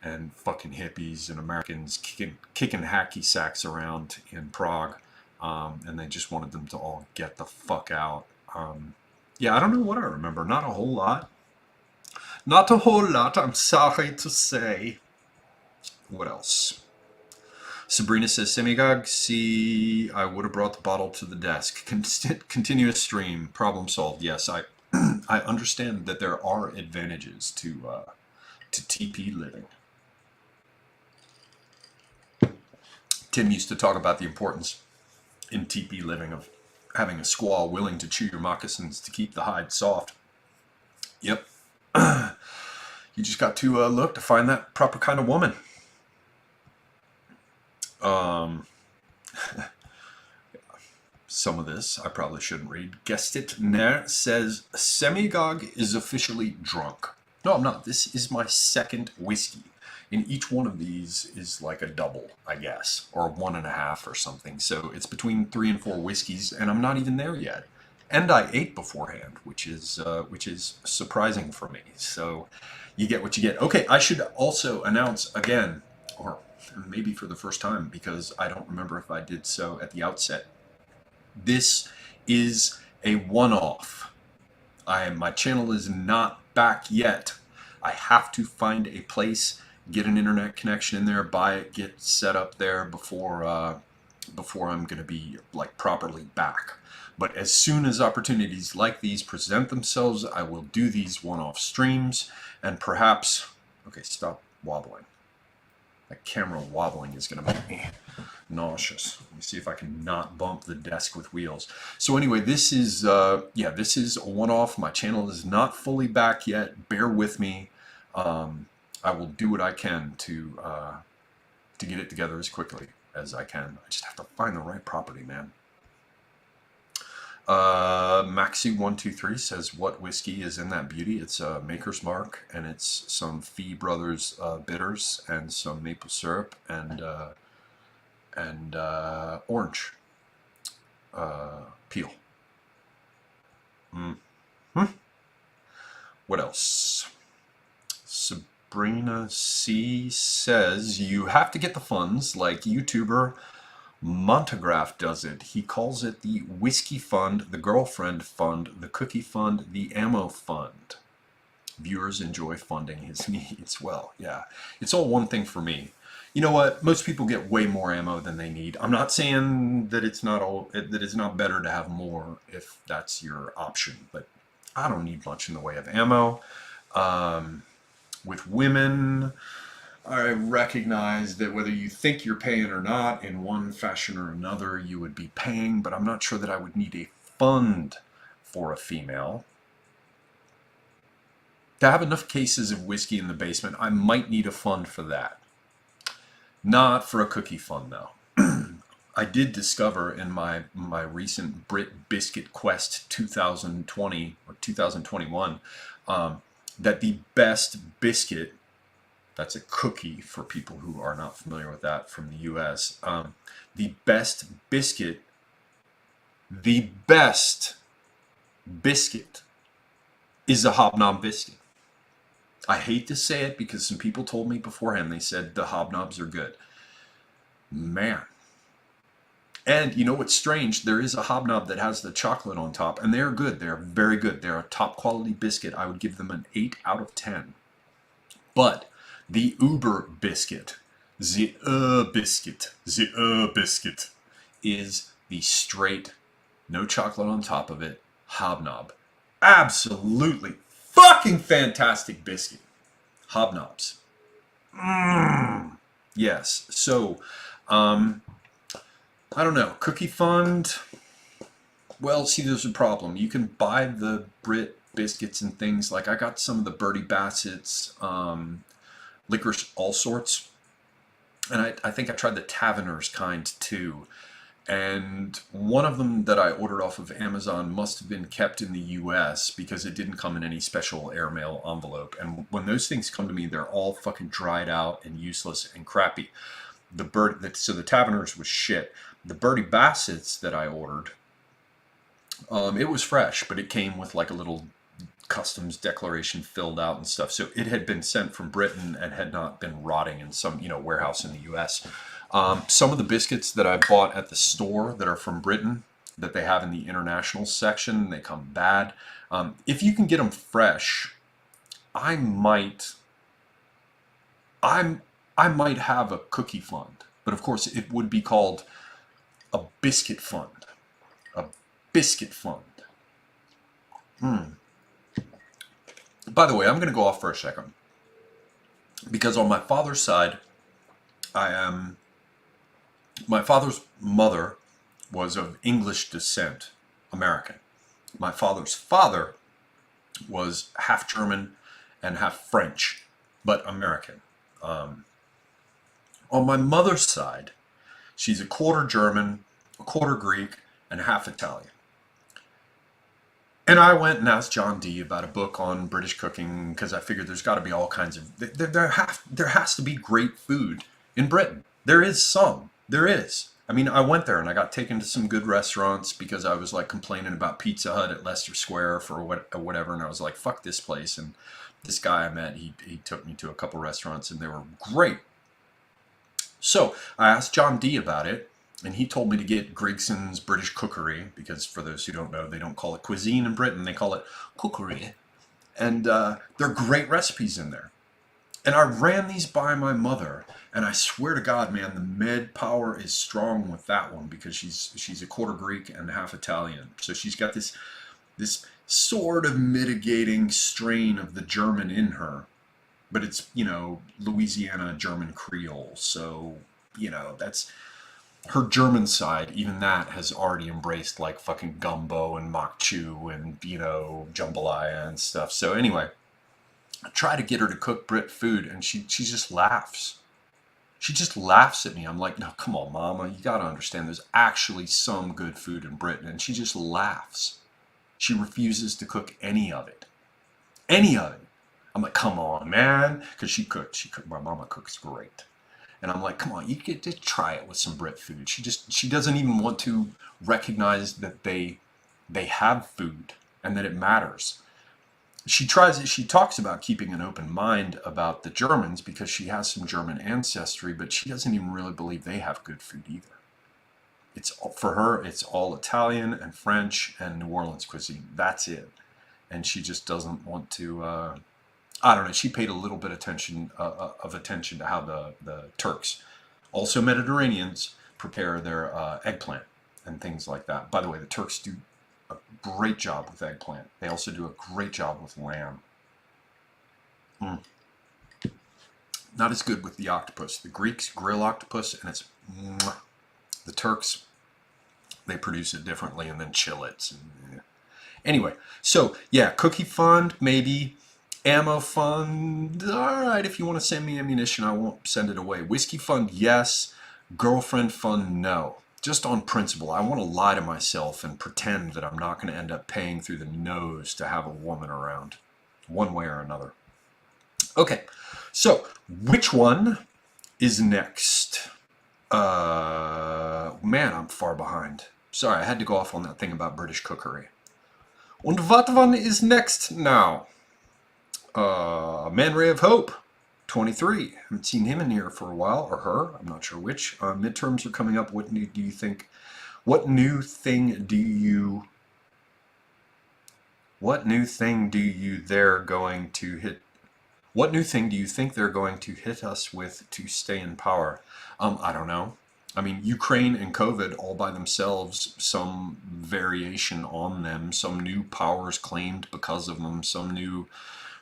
and fucking hippies and Americans kicking hacky sacks around in Prague. And they just wanted them to all get the fuck out. Yeah, I don't know what I remember. Not a whole lot. Not a whole lot, I'm sorry to say. What else? Sabrina says, Semigog, see, I would have brought the bottle to the desk. Continuous stream, problem solved. Yes, I I understand that there are advantages to TP living. Tim used to talk about the importance in TP living of having a squaw willing to chew your moccasins to keep the hide soft. Yep. You just got to look to find that proper kind of woman. Some of this I probably shouldn't read. Guessed it. Nair says, Semigog is officially drunk. No, I'm not. This is my second whiskey. And each one of these is like a double, I guess, or 1.5 or something. So it's between 3 and 4 whiskeys, and I'm not even there yet. And I ate beforehand, which is surprising for me. So you get what you get. Okay, I should also announce again, or maybe for the first time, because I don't remember if I did so at the outset. This is a one-off. My channel is not back yet. I have to find a place, get an internet connection in there, buy it, get set up there before I'm going to be like properly back. But as soon as opportunities like these present themselves, I will do these one-off streams, and perhaps, okay, stop wobbling. That camera wobbling is going to make me nauseous. Let me see if I can not bump the desk with wheels. So anyway, this is this is a one-off. My channel is not fully back yet. Bear with me. I will do what I can to get it together as quickly as I can. I just have to find the right property, man. Maxi123 says, what whiskey is in that beauty? It's a Maker's Mark, and it's some Fee Brothers bitters and some maple syrup and orange peel. What else? Sabrina C says, you have to get the funds like YouTuber Montegraph does it. He calls it the Whiskey Fund, the Girlfriend Fund, the Cookie Fund, the Ammo Fund. Viewers enjoy funding his needs. Well, yeah, it's all one thing for me. You know what? Most people get way more ammo than they need. I'm not saying that it's not better to have more if that's your option, but I don't need much in the way of ammo. With women, I recognize that whether you think you're paying or not, in one fashion or another, you would be paying, but I'm not sure that I would need a fund for a female. To have enough cases of whiskey in the basement, I might need a fund for that. Not for a cookie fund, though. I did discover in my recent Brit Biscuit Quest 2020 or 2021 that the best biscuit, that's a cookie for people who are not familiar with that from the US. The best biscuit is a hobnob biscuit. I hate to say it because some people told me beforehand, they said the hobnobs are good. Man. And you know what's strange? There is a hobnob that has the chocolate on top, and they're good. They're very good. They're a top quality biscuit. I would give them an 8 out of 10. But the Uber biscuit, the biscuit is the straight, no chocolate on top of it, hobnob. Absolutely fucking fantastic biscuit. Hobnobs. Yes. So, I don't know. Cookie Fund. Well, see, there's a problem. You can buy the Brit biscuits and things. Like I got some of the Bertie Bassett's, Licorice All Sorts. And I think I tried the Taverner's kind too. And one of them that I ordered off of Amazon must have been kept in the US because it didn't come in any special airmail envelope. And when those things come to me, they're all fucking dried out and useless and crappy. So the Taverners was shit. The Birdie Bassets that I ordered, it was fresh, but it came with like a little customs declaration filled out and stuff. So it had been sent from Britain and had not been rotting in some, warehouse in the US. Some of the biscuits that I bought at the store that are from Britain, that they have in the international section, they come bad. If you can get them fresh, I might have a cookie fund, but of course it would be called a biscuit fund. A biscuit fund. By the way, I'm going to go off for a second because on my father's side, my father's mother was of English descent, American. My father's father was half German and half French, but American. On my mother's side, she's a quarter German, a quarter Greek, and half Italian. And I went and asked John D about a book on British cooking because I figured there's got to be all kinds of there has to be great food in Britain. There is some. There is. I mean, I went there and I got taken to some good restaurants because I was like complaining about Pizza Hut at Leicester Square for whatever, and I was like, fuck this place. And this guy I met, he took me to a couple restaurants and they were great. So I asked John D about it, and he told me to get Grigson's British Cookery, because for those who don't know, they don't call it cuisine in Britain, they call it cookery. And there are great recipes in there. And I ran these by my mother, and I swear to God, man, the med power is strong with that one because she's a quarter Greek and half Italian. So she's got this sort of mitigating strain of the German in her, but it's, Louisiana German Creole. So, that's her German side. Even that has already embraced like fucking gumbo and mock chew and, jambalaya and stuff. So anyway, I try to get her to cook Brit food, and she just laughs. She just laughs at me. I'm like, no, come on, Mama. You got to understand there's actually some good food in Britain. And she just laughs. She refuses to cook any of it. Any of it. I'm like, come on, man. Because she cooked. My mama cooks great. And I'm like, come on, you get to try it with some Brit food. She doesn't even want to recognize that they have food and that it matters. She talks about keeping an open mind about the Germans because she has some German ancestry, but she doesn't even really believe they have good food either. For her, it's all Italian and French and New Orleans cuisine. That's it. And she just doesn't want to, I don't know, she paid a little bit of attention to how the Turks, also Mediterraneans, prepare their eggplant and things like that. By the way, the Turks do a great job with eggplant. They also do a great job with lamb. Not as good with the octopus. The Greeks grill octopus, and it's the Turks, they produce it differently and then chill it. Anyway, so yeah, cookie fund, maybe. Ammo fund, all right, if you want to send me ammunition, I won't send it away. Whiskey fund, yes. Girlfriend fund, no. Just on principle. I want to lie to myself and pretend that I'm not going to end up paying through the nose to have a woman around, one way or another. Okay, so which one is next? Man, I'm far behind. Sorry, I had to go off on that thing about British cookery. Und what one is next now? Man Ray of Hope, 23. Haven't seen him in here for a while, or her. I'm not sure which. Midterms are coming up. What new thing do you think they're going to hit us with to stay in power? I don't know. I mean, Ukraine and COVID all by themselves, some variation on them, some new powers claimed because of them, some new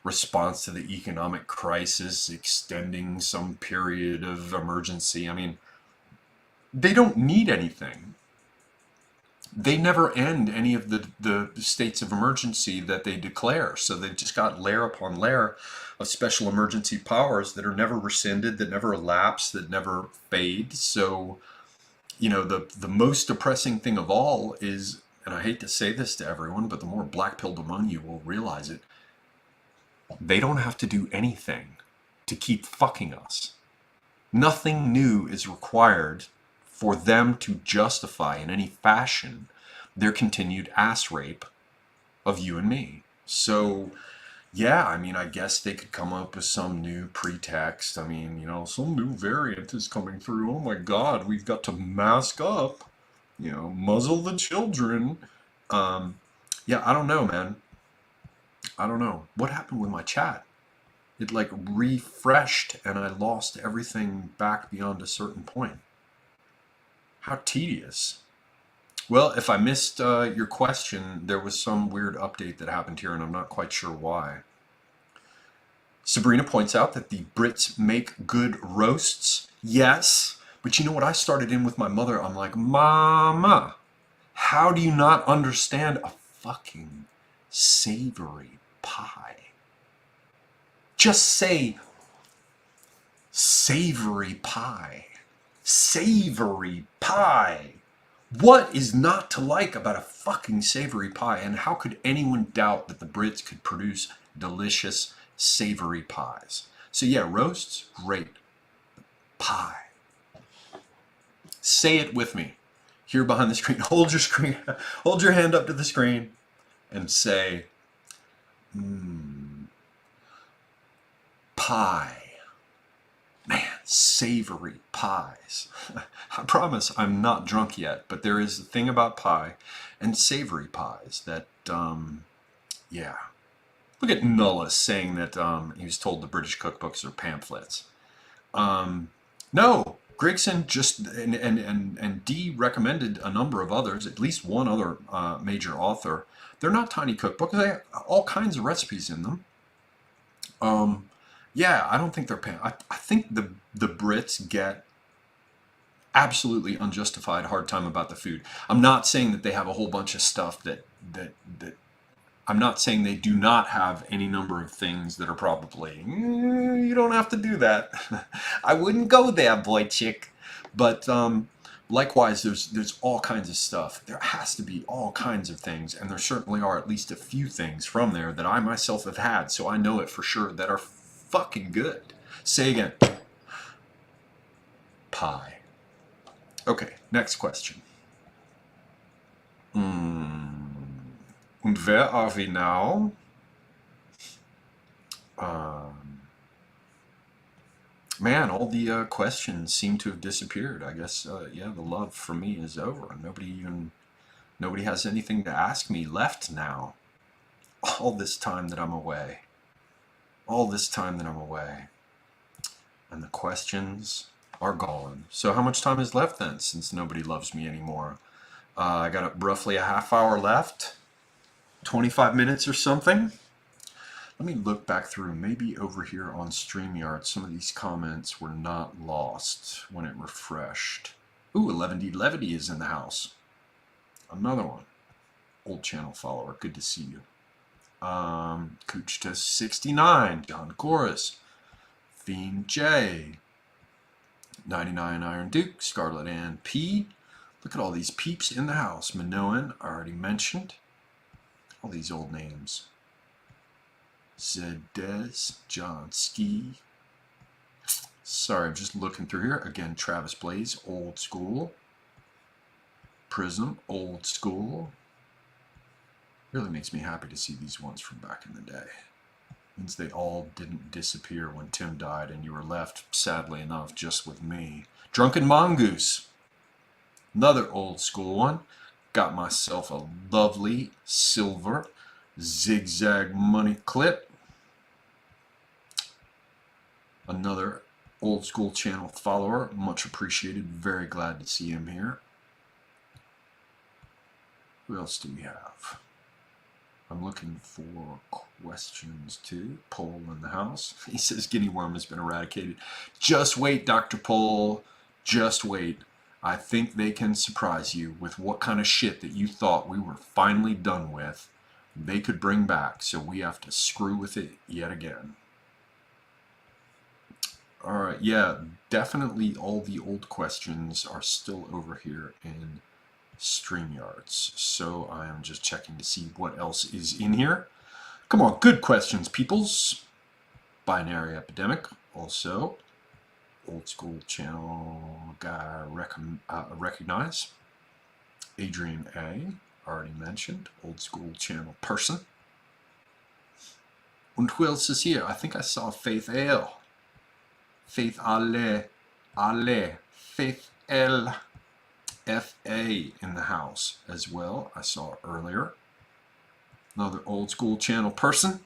response to the economic crisis, extending some period of emergency. I mean, they don't need anything. They never end any of the states of emergency that they declare. So they've just got layer upon layer of special emergency powers that are never rescinded, that never elapse, that never fade. So the most depressing thing of all is, and I hate to say this to everyone, but the more black-pilled among you will realize it, they don't have to do anything to keep fucking us. Nothing new is required for them to justify in any fashion their continued ass rape of you and me. So, yeah, I mean, I guess they could come up with some new pretext. I mean, some new variant is coming through. Oh my God, we've got to mask up, muzzle the children. Yeah, I don't know, man. I don't know. What happened with my chat? It like refreshed and I lost everything back beyond a certain point. How tedious. Well, if I missed your question, there was some weird update that happened here and I'm not quite sure why. Sabrina points out that the Brits make good roasts. Yes, but you know what? I started in with my mother. I'm like, Mama, how do you not understand a fucking savory pie? Just say savory pie. Savory pie. What is not to like about a fucking savory pie? And how could anyone doubt that the Brits could produce delicious savory pies? So yeah, roasts, great. Pie. Say it with me. Here behind the screen. Hold your hand up to the screen and say, pie. Man, savory pies. I promise I'm not drunk yet, but there is a thing about pie and savory pies that, yeah. Look at Nullis saying that he was told the British cookbooks are pamphlets. No, Gregson just, and Dee recommended a number of others, at least one other major author. They're not tiny cookbooks. They have all kinds of recipes in them. Yeah, I don't think they're I think the Brits get absolutely unjustified hard time about the food. I'm not saying that they have a whole bunch of stuff that I'm not saying they do not have any number of things that are probably, you don't have to do that. I wouldn't go there, boy chick. But likewise, there's all kinds of stuff. There has to be all kinds of things, and there certainly are at least a few things from there that I myself have had, so I know it for sure, that are fucking good. Say again. Pie. Okay, next question. Und wer are we now? Man, all the questions seem to have disappeared. I guess, yeah, the love for me is over. Nobody has anything to ask me left now. All this time that I'm away. All this time that I'm away. And the questions are gone. So how much time is left then, since nobody loves me anymore? I got roughly a half hour left. 25 minutes or something. Let me look back through. Maybe over here on StreamYard, some of these comments were not lost when it refreshed. Ooh, 11D Levity is in the house. Another one. Old channel follower. Good to see you. Cooch to 69. John Chorus. Fiend J. 99 Iron Duke. Scarlet Ann P. Look at all these peeps in the house. Minoan, I already mentioned. All these old names. Zedez, John Ski. Sorry, I'm just looking through here. Again, Travis Blaze, old school. Prism, old school. Really makes me happy to see these ones from back in the day. Means they all didn't disappear when Tim died and you were left, sadly enough, just with me. Drunken Mongoose. Another old school one. Got myself a lovely silver zigzag money clip. Another old school channel follower, much appreciated, very glad to see him here. Who else do we have? I'm looking for questions too. Pole in the house. He says guinea worm has been eradicated. Just wait, Dr. Pole. Just wait. I think they can surprise you with what kind of shit that you thought we were finally done with. They could bring back, so we have to screw with it yet again. All right, yeah, definitely all the old questions are still over here in StreamYards. So I am just checking to see what else is in here. Come on, good questions, peoples. Binary Epidemic, also. Old School Channel guy recognize. Adrian A, already mentioned. Old School Channel person. Und who else is here? I think I saw Faith L. Faith Ale, Faith L, F.A. in the house as well. I saw earlier. Another Old School Channel person.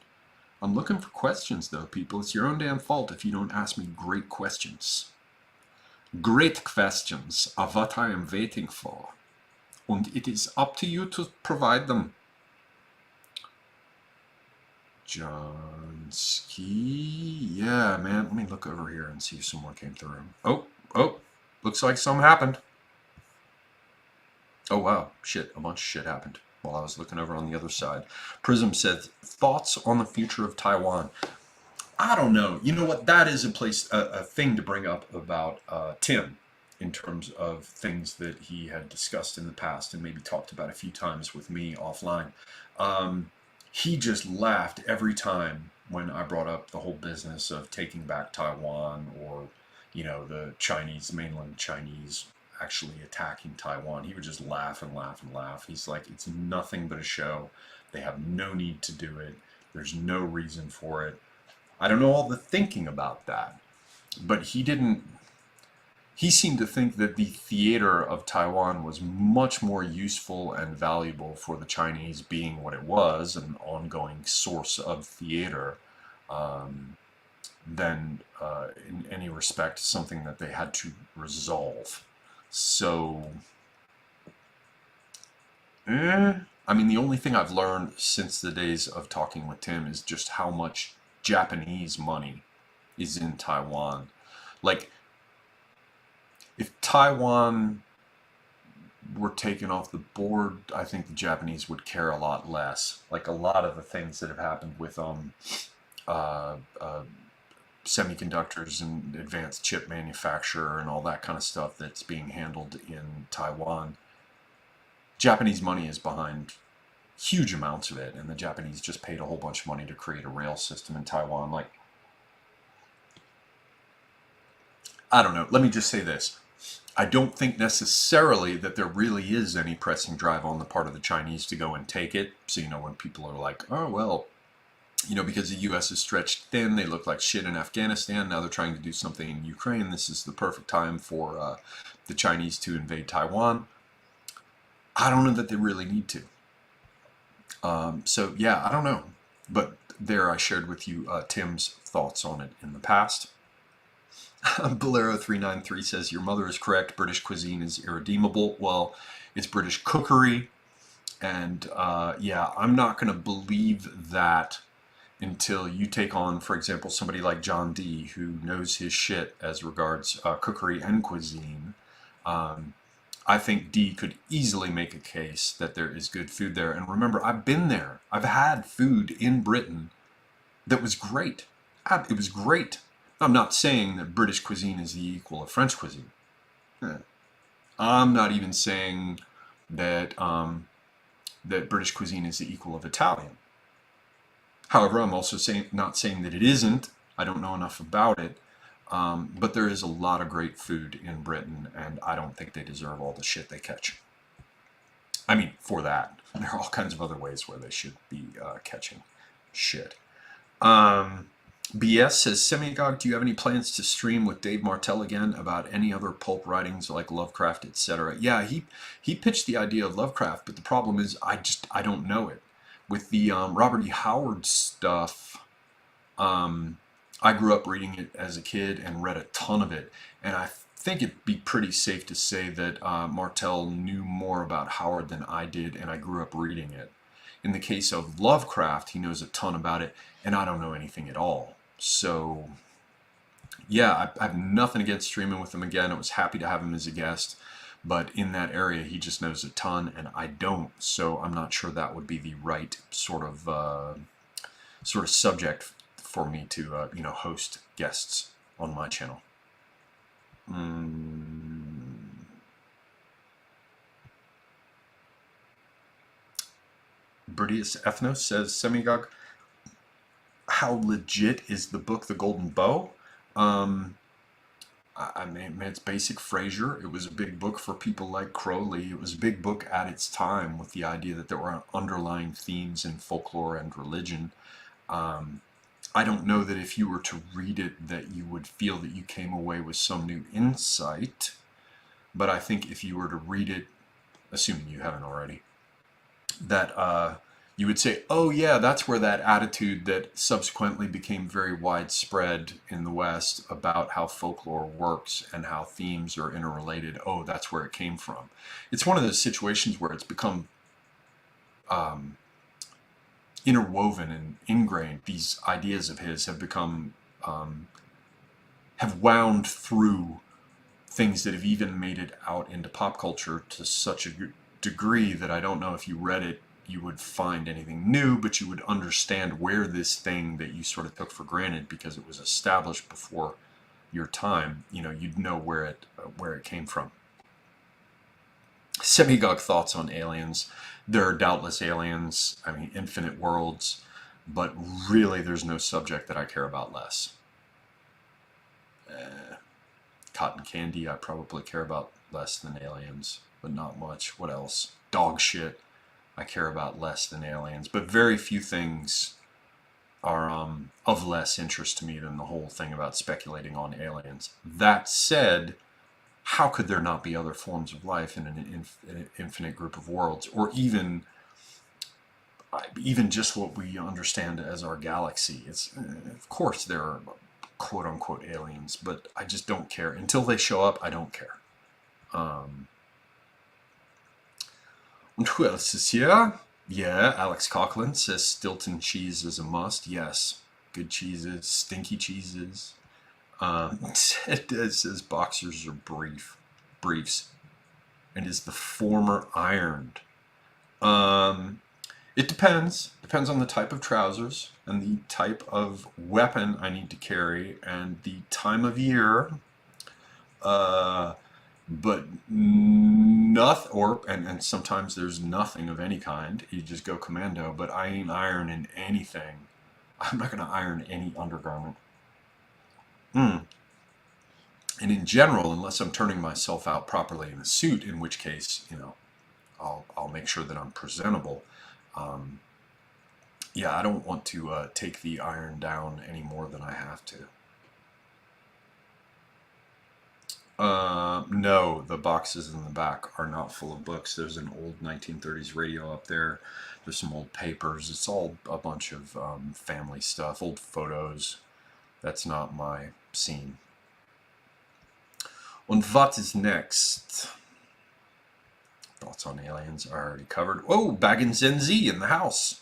I'm looking for questions though, people. It's your own damn fault if you don't ask me great questions. Great questions are what I am waiting for. And it is up to you to provide them. Johnsky. Yeah, man. Let me look over here and see if someone came through. Oh, looks like something happened. Oh, wow. Shit. A bunch of shit happened while I was looking over on the other side. Prism said, thoughts on the future of Taiwan. I don't know. You know what? That is a thing to bring up about Tim in terms of things that he had discussed in the past and maybe talked about a few times with me offline. He just laughed every time when I brought up the whole business of taking back Taiwan, or, the Chinese, mainland Chinese actually attacking Taiwan. He would just laugh and laugh and laugh. He's like, it's nothing but a show. They have no need to do it. There's no reason for it. I don't know all the thinking about that, but he seemed to think that the theater of Taiwan was much more useful and valuable for the Chinese, being what it was, an ongoing source of theater, than in any respect something that they had to resolve. So, I mean, the only thing I've learned since the days of talking with Tim is just how much Japanese money is in Taiwan. Like, if Taiwan were taken off the board, I think the Japanese would care a lot less. Like a lot of the things that have happened with semiconductors and advanced chip manufacture and all that kind of stuff that's being handled in Taiwan. Japanese money is behind huge amounts of it, and the Japanese just paid a whole bunch of money to create a rail system in Taiwan. Like, I don't know. Let me just say this. I don't think necessarily that there really is any pressing drive on the part of the Chinese to go and take it. So, when people are like, oh, well, because the U.S. is stretched thin, they look like shit in Afghanistan. Now they're trying to do something in Ukraine. This is the perfect time for the Chinese to invade Taiwan. I don't know that they really need to. So, yeah, I don't know. But there I shared with you Tim's thoughts on it in the past. Bolero393 says, your mother is correct. British cuisine is irredeemable. Well, it's British cookery. And yeah, I'm not going to believe that until you take on, for example, somebody like John D., who knows his shit as regards cookery and cuisine. I think D could easily make a case that there is good food there. And remember, I've been there. I've had food in Britain that was great. It was great. I'm not saying that British cuisine is the equal of French cuisine. I'm not even saying that that British cuisine is the equal of Italian. However, I'm also not saying that it isn't. I don't know enough about it. But there is a lot of great food in Britain, and I don't think they deserve all the shit they catch. I mean, for that. There are all kinds of other ways where they should be catching shit. BS says, Semigog, do you have any plans to stream with Dave Martel again about any other pulp writings like Lovecraft, etc.? Yeah, he pitched the idea of Lovecraft, but the problem is I don't know it. With the Robert E. Howard stuff, I grew up reading it as a kid and read a ton of it, and I think it'd be pretty safe to say that Martel knew more about Howard than I did, and I grew up reading it. In the case of Lovecraft, he knows a ton about it, and I don't know anything at all. So, yeah, I have nothing against streaming with him again. I was happy to have him as a guest, but in that area, he just knows a ton, and I don't. So I'm not sure that would be the right sort of subject for me to host guests on my channel. Bertius Ethnos says, Semigog, how legit is the book The Golden Bow? I mean, it's basic Frasier. It was a big book for people like Crowley. It was a big book at its time with the idea that there were underlying themes in folklore and religion. I don't know that if you were to read it that you would feel that you came away with some new insight, but I think if you were to read it, assuming you haven't already, that you would say, oh yeah, that's where that attitude that subsequently became very widespread in the West about how folklore works and how themes are interrelated, oh, that's where it came from. It's one of those situations where it's become interwoven and ingrained. These ideas of his have become, have wound through things that have even made it out into pop culture to such a degree that I don't know if you read it, you would find anything new, but you would understand where this thing that you sort of took for granted because it was established before your time, you know, you'd know where it came from. Semigog thoughts on aliens. There are doubtless aliens, I mean, infinite worlds, but really there's no subject that I care about less. Cotton candy, I probably care about less than aliens, but not much. What else? Dog shit, I care about less than aliens, but very few things are of less interest to me than the whole thing about speculating on aliens. That said, how could there not be other forms of life in an infinite group of worlds, or even just what we understand as our galaxy? It's of course there are quote unquote aliens, but I just don't care until they show up. I don't care. And who else is here? Yeah, Alex Coughlin says Stilton cheese is a must. Yes, good cheeses, stinky cheeses. It says boxers are briefs, and is the former ironed? It depends. Depends on the type of trousers and the type of weapon I need to carry and the time of year. But nothing, and sometimes there's nothing of any kind. You just go commando. But I ain't ironing anything. I'm not gonna iron any undergarment. And in general, unless I'm turning myself out properly in a suit, in which case, you know, I'll make sure that I'm presentable. Yeah, I don't want to take the iron down any more than I have to. No, the boxes in the back are not full of books. There's an old 1930s radio up there. There's some old papers. It's all a bunch of family stuff, old photos. That's not my scene. Und what is next? Thoughts on aliens are already covered. Oh, Baggins NZ in the house.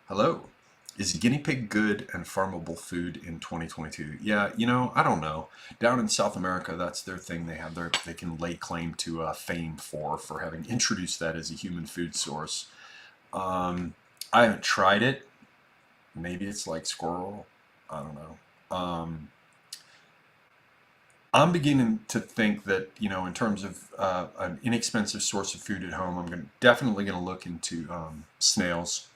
Hello. Is guinea pig good and farmable food in 2022? Yeah, you know, I don't know. Down in South America, that's their thing. They can lay claim to fame for having introduced that as a human food source. I haven't tried it. Maybe it's like squirrel. I don't know. I'm beginning to think that, you know, in terms of an inexpensive source of food at home, I'm definitely going to look into snails,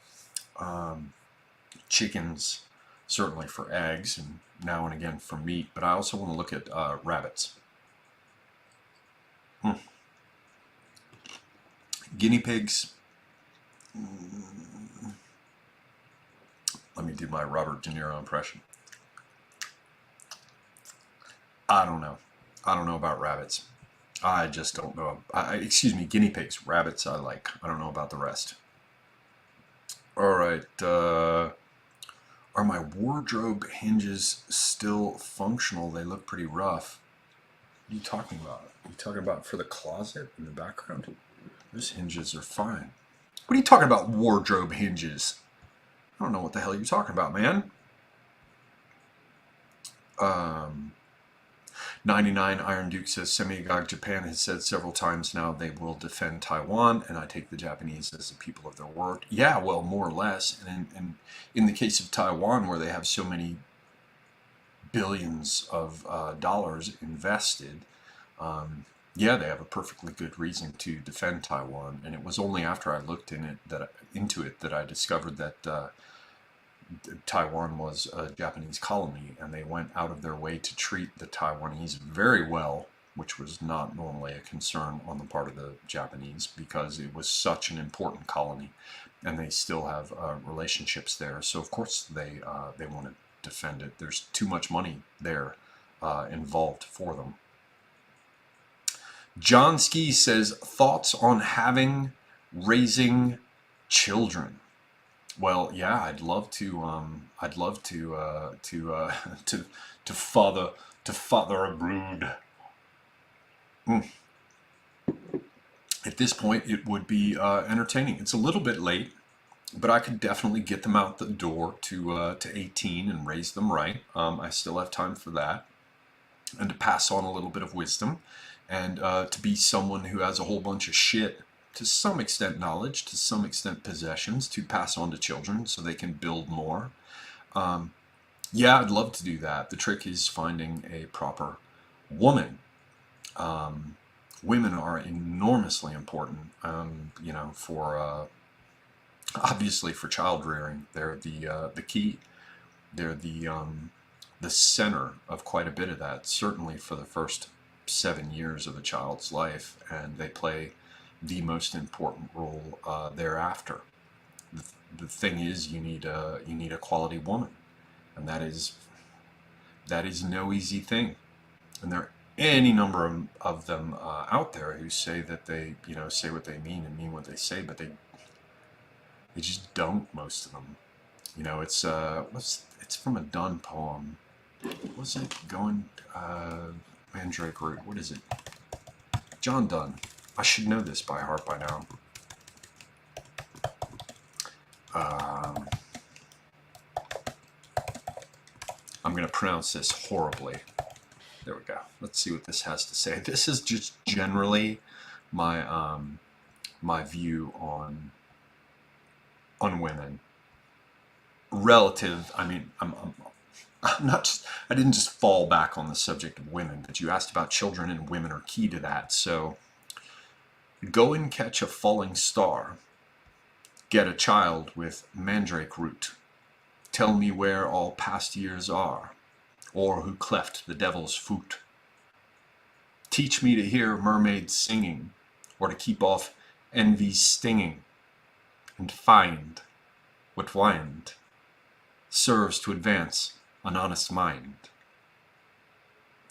chickens, certainly for eggs, and now and again for meat. But I also want to look at rabbits. Guinea pigs. Let me do my Robert De Niro impression. I don't know. I don't know about rabbits. I just don't know. Excuse me, guinea pigs. Rabbits I like. I don't know about the rest. All right. Are my wardrobe hinges still functional? They look pretty rough. What are you talking about? Are you talking about for the closet in the background? Those hinges are fine. What are you talking about, wardrobe hinges? I don't know what the hell you're talking about, man. 99 Iron Duke says, Semi-Agog Japan has said several times now they will defend Taiwan, and I take the Japanese as the people of their word. Yeah, well, more or less. And in the case of Taiwan, where they have so many billions of dollars invested, yeah, they have a perfectly good reason to defend Taiwan. And it was only after I looked into it that I discovered that Taiwan was a Japanese colony, and they went out of their way to treat the Taiwanese very well, which was not normally a concern on the part of the Japanese because it was such an important colony, and they still have relationships there. So of course they want to defend it. There's too much money there involved for them. John Ski says, thoughts on raising children. Well, yeah, I'd love to. I'd love to father a brood. At this point, it would be entertaining. It's a little bit late, but I could definitely get them out the door to 18 and raise them right. I still have time for that, and to pass on a little bit of wisdom, and to be someone who has a whole bunch of shit, to some extent knowledge, to some extent possessions, to pass on to children so they can build more. Yeah, I'd love to do that. The trick is finding a proper woman. Women are enormously important, for obviously for child rearing. They're the key. They're the center of quite a bit of that, certainly for the first 7 years of a child's life, and they play the most important role thereafter. The thing is, you need a quality woman, and that is no easy thing. And there are any number of them out there who say that they say what they mean and mean what they say, but they just don't. Most of them, it's from a Donne poem. What's it going? Mandrake Root. What is it? John Donne. I should know this by heart by now. I'm going to pronounce this horribly. There we go. Let's see what this has to say. This is just generally my my view on women. Relative. I mean, I'm not just, I didn't just fall back on the subject of women, but you asked about children, and women are key to that. So go and catch a falling star. Get a child with mandrake root. Tell me where all past years are, or who cleft the devil's foot. Teach me to hear mermaids singing, or to keep off envy's stinging, and find what wind serves to advance an honest mind.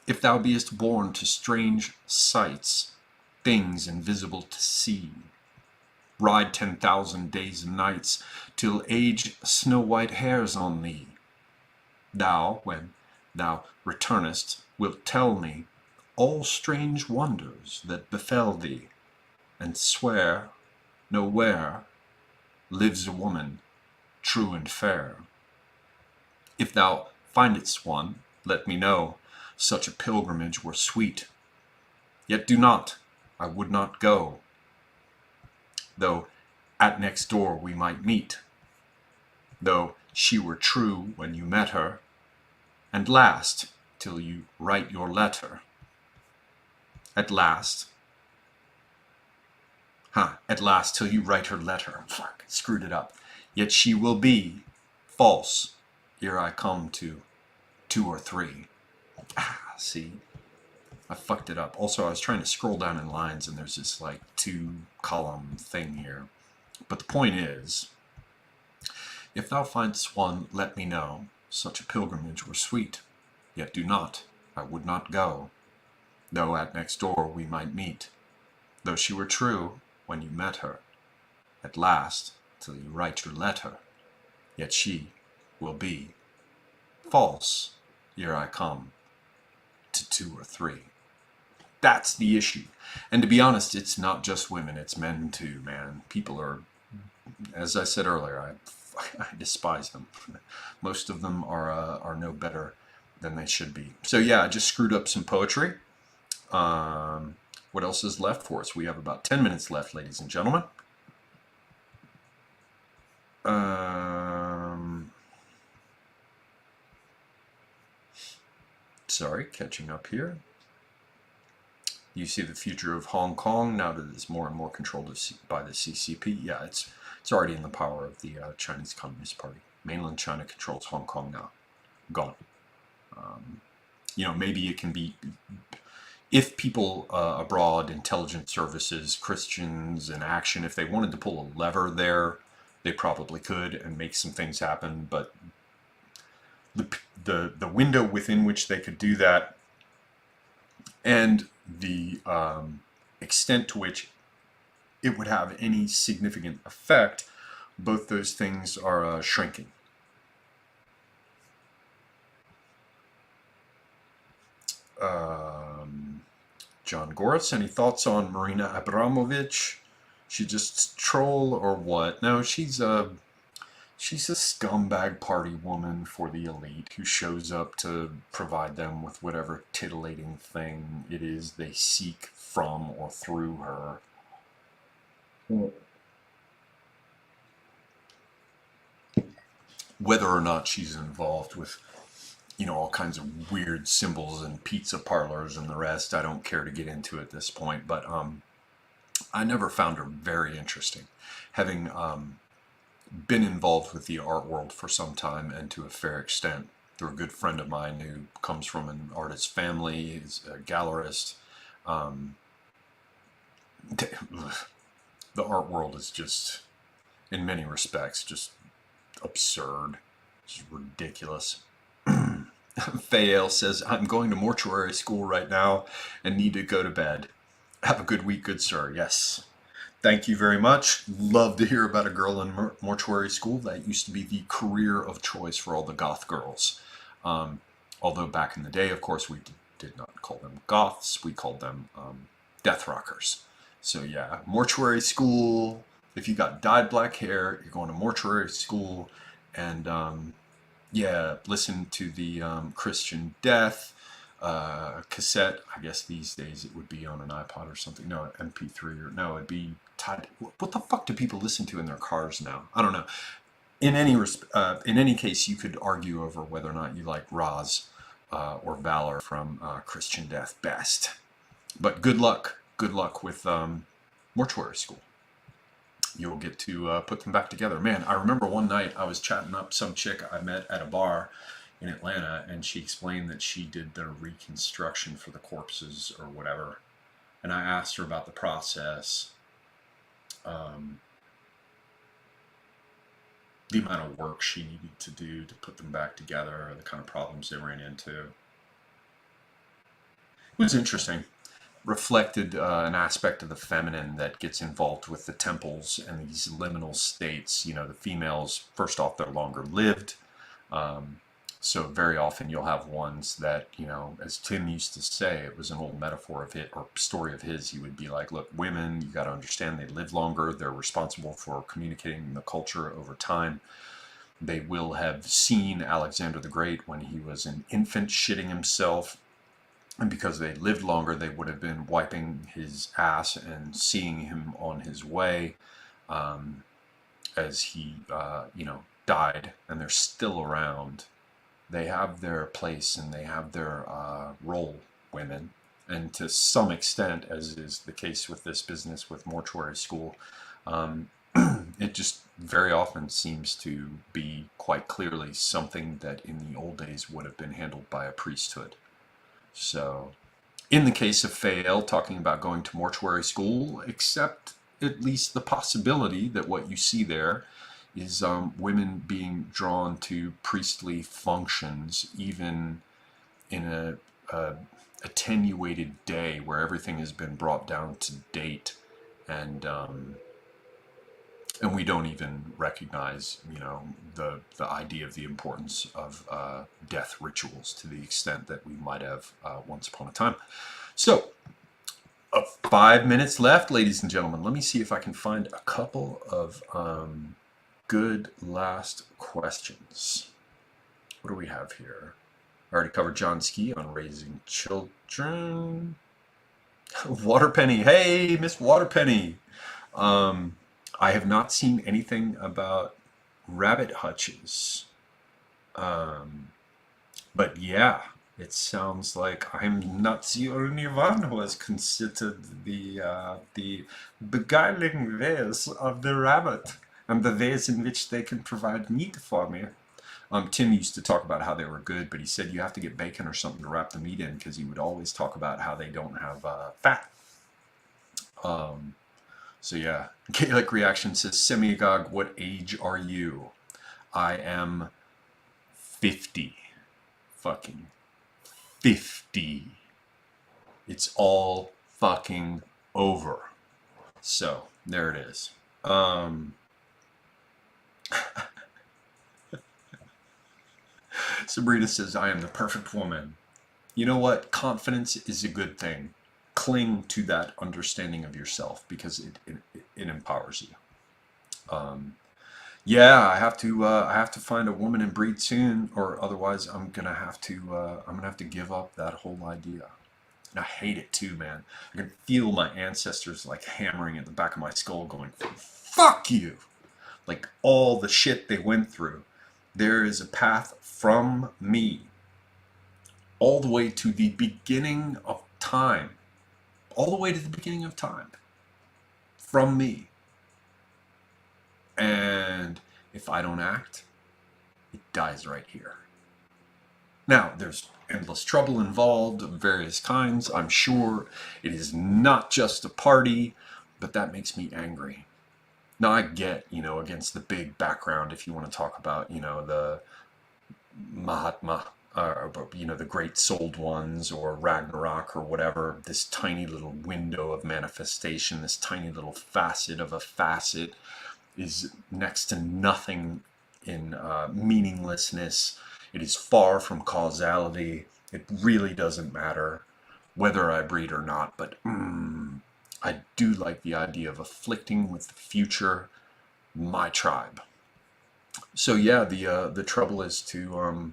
If thou beest born to strange sights, things invisible to see, ride 10,000 days and nights, till age snow-white hairs on thee. Thou, when thou returnest, wilt tell me all strange wonders that befell thee, and swear nowhere lives a woman true and fair. If thou findest one, let me know, such a pilgrimage were sweet. Yet do not, I would not go, though at next door we might meet, though she were true when you met her, and last till you write your letter. At last till you write her letter. Fuck, screwed it up. Yet she will be false ere I come to 2 or 3. See? I fucked it up. Also, I was trying to scroll down in lines, and there's this, 2-column thing here. But the point is, if thou find'st one, let me know, such a pilgrimage were sweet. Yet do not, I would not go, though at next door we might meet, though she were true when you met her, at last, till you write your letter, yet she will be false ere I come to 2 or 3. That's the issue. And to be honest, it's not just women, it's men too, man. People are, as I said earlier, I despise them. Most of them are no better than they should be. So yeah, I just screwed up some poetry. What else is left for us? We have about 10 minutes left, ladies and gentlemen. Sorry, catching up here. You see the future of Hong Kong now that it's more and more controlled by the CCP. Yeah, it's already in the power of the Chinese Communist Party. Mainland China controls Hong Kong now. Gone. Maybe it can be, if people abroad, intelligence services, Christians in action, if they wanted to pull a lever there, they probably could and make some things happen. But the window within which they could do that, and the extent to which it would have any significant effect, both those things are shrinking. John Goris, any thoughts on Marina Abramovic? She just troll or what? No, she's a scumbag party woman for the elite who shows up to provide them with whatever titillating thing it is they seek from or through her. Whether or not she's involved with, all kinds of weird symbols and pizza parlors and the rest, I don't care to get into at this point. But I never found her very interesting, having been involved with the art world for some time and to a fair extent through a good friend of mine who comes from an artist family, is a gallerist. The art world is just, in many respects, just absurd, just ridiculous. Fael says, I'm going to mortuary school right now and need to go to bed. Have a good week, good sir. Yes. Thank you very much. Love to hear about a girl in mortuary school. That used to be the career of choice for all the goth girls. Although back in the day, of course, we did not call them goths. We called them death rockers. So yeah, mortuary school. If you got dyed black hair, you're going to mortuary school. And yeah, listen to the Christian Death cassette. I guess these days it would be on an iPod or something. No, MP3 or no, it'd be tied. What the fuck do people listen to in their cars now? I don't know. In any case, you could argue over whether or not you like Roz or Valor from Christian Death best. But good luck with mortuary school. You'll get to put them back together. Man, I remember one night I was chatting up some chick I met at a bar in Atlanta, and she explained that she did the reconstruction for the corpses or whatever. And I asked her about the process, the amount of work she needed to do to put them back together, the kind of problems they ran into. It was interesting. Reflected an aspect of the feminine that gets involved with the temples and these liminal states. The females, first off, they're longer lived. So very often you'll have ones that, as Tim used to say, it was an old metaphor of it or story of his. He would be like, look, women, you got to understand they live longer. They're responsible for communicating the culture over time. They will have seen Alexander the Great when he was an infant shitting himself. And because they lived longer, they would have been wiping his ass and seeing him on his way as he, died. And they're still around. They have their place and they have their role, women. And to some extent, as is the case with this business with mortuary school, it just very often seems to be quite clearly something that in the old days would have been handled by a priesthood. So, in the case of Fael, talking about going to mortuary school, accept at least the possibility that what you see there is women being drawn to priestly functions, even in a attenuated day where everything has been brought down to date, and we don't even recognize, the idea of the importance of death rituals to the extent that we might have once upon a time. So, 5 minutes left, ladies and gentlemen. Let me see if I can find a couple of good last questions. What do we have here? I already covered John Ski on raising children. Waterpenny. Hey, Miss Waterpenny. I have not seen anything about rabbit hutches. But yeah, It sounds like I'm not the only one who has considered the beguiling ways of the rabbit and the ways in which they can provide meat for me. Tim used to talk about how they were good, but he said you have to get bacon or something to wrap the meat in because he would always talk about how they don't have fat. Um, so yeah, Gaelic Reaction says, Semiagog, what age are you? I am 50. Fucking 50. It's all fucking over. So there it is. Sabrina says, I am the perfect woman. You know what? Confidence is a good thing. Cling to that understanding of yourself because it empowers you. Yeah, I have to find a woman and breed soon, or otherwise I'm gonna have to give up that whole idea. And I hate it too, man. I can feel my ancestors like hammering at the back of my skull, going, "Fuck you!" Like all the shit they went through. There is a path from me all the way to the beginning of time, all the way to the beginning of time, from me. And if I don't act, it dies right here. Now, there's endless trouble involved of various kinds, I'm sure. It is not just a party, but that makes me angry. Now, I get, against the big background, if you want to talk about, the Mahatma, the great souled ones, or Ragnarok, or whatever, this tiny little window of manifestation, this tiny little facet of a facet is next to nothing in meaninglessness. It is far from causality. It really doesn't matter whether I breed or not, but I do like the idea of afflicting with the future my tribe. So yeah, the trouble is to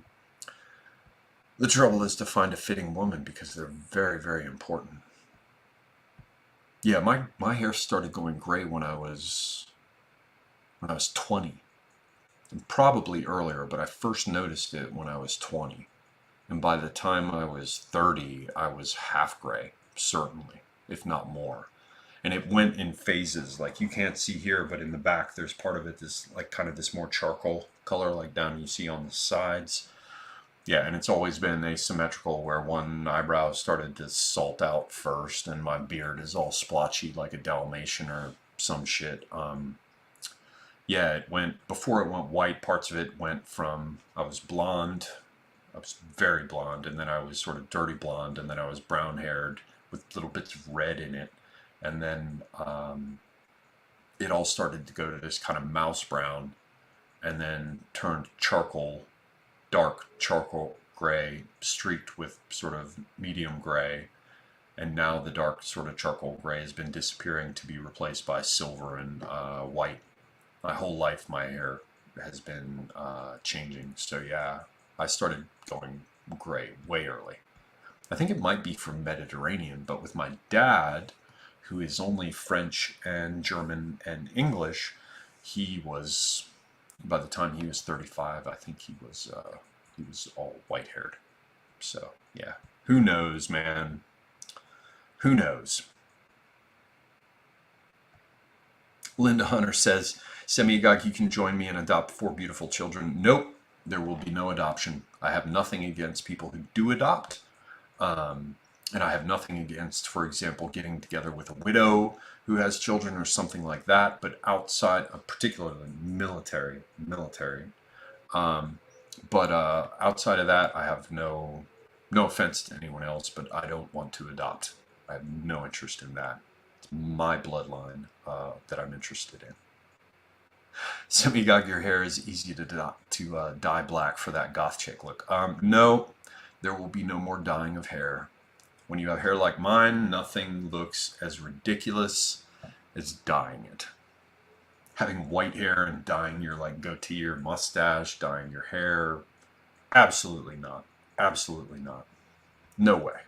find a fitting woman because they're very, very important. Yeah, my hair started going gray when I was 20. And probably earlier, but I first noticed it when I was 20. And by the time I was 30, I was half gray, certainly, if not more. And it went in phases, like you can't see here, but in the back, there's part of it, this like kind of this more charcoal color, like down you see on the sides. Yeah, and it's always been asymmetrical, where one eyebrow started to salt out first, and my beard is all splotchy like a Dalmatian or some shit. Yeah, before it went white, parts of it went from, I was blonde, I was very blonde, and then I was sort of dirty blonde, and then I was brown haired with little bits of red in it. And then it all started to go to this kind of mouse brown, and then turned charcoal, dark charcoal gray, streaked with sort of medium gray. And now the dark sort of charcoal gray has been disappearing to be replaced by silver and white. My whole life, my hair has been changing. So yeah, I started going gray way early. I think it might be from Mediterranean, but with my dad, who is only French and German and English, he was, by the time he was 35, I think he was all white haired. So yeah, who knows, man? Who knows? Linda Hunter says, Semiagog, you can join me and adopt 4 beautiful children. Nope, there will be no adoption. I have nothing against people who do adopt. And I have nothing against, for example, getting together with a widow who has children or something like that. But outside of particularly military. But outside of that, I have no offense to anyone else, but I don't want to adopt. I have no interest in that. It's my bloodline that I'm interested in. Semigog, your hair is easy to dye black for that goth chick look. No, there will be no more dyeing of hair. When you have hair like mine, nothing looks as ridiculous as dyeing it. Having white hair and dyeing your like goatee or mustache, dyeing your hair, absolutely not. Absolutely not. No way.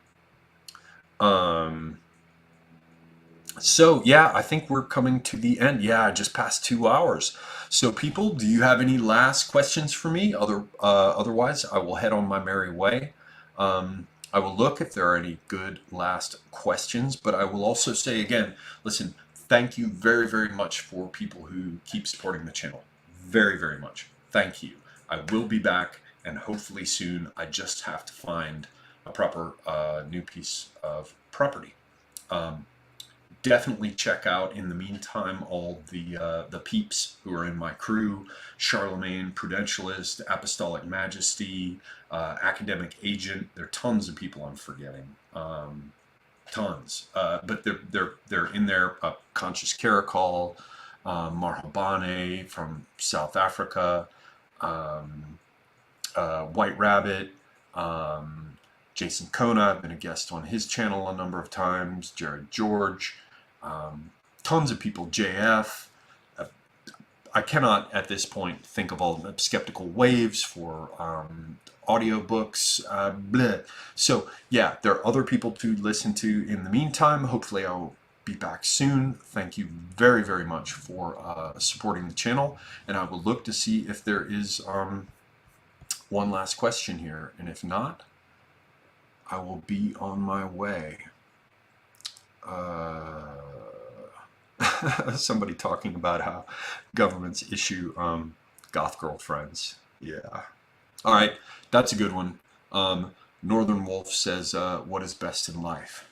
So yeah, I think we're coming to the end. Yeah, just past 2 hours. So people, do you have any last questions for me? Otherwise, I will head on my merry way. I will look if there are any good last questions, but I will also say again, listen, thank you very, very much for people who keep supporting the channel. Very, very much. Thank you. I will be back, and hopefully soon. I just have to find a proper new piece of property. Definitely check out, in the meantime, all the peeps who are in my crew: Charlemagne, Prudentialist, Apostolic Majesty, Academic Agent. There are tons of people I'm forgetting, tons, but they're in there. Conscious Caracol, Marhabane from South Africa, White Rabbit. Jason Kona, I've been a guest on his channel a number of times. Jared George, tons of people. JF. I cannot at this point think of all the Skeptical Waves for audiobooks. So yeah, there are other people to listen to in the meantime. Hopefully I'll be back soon. Thank you very, very much for supporting the channel, and I will look to see if there is one last question here, and if not, I will be on my way. Somebody talking about how governments issue goth girlfriends. Yeah. All right, that's a good one. Northern Wolf says, what is best in life?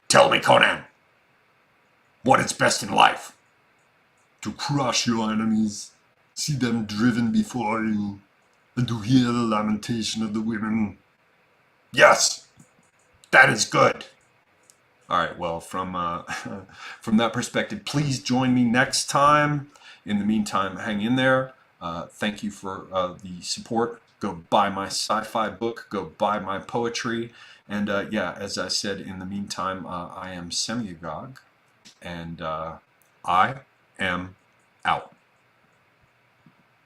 Tell me, Conan, what is best in life? To crush your enemies, see them driven before you, and to hear the lamentation of the women. Yes, that is good. All right, well, from from that perspective, please join me next time. In the meantime, hang in there. Thank you for the support. Go buy my sci-fi book. Go buy my poetry. And yeah, as I said, in the meantime, I am Semiagog, and I am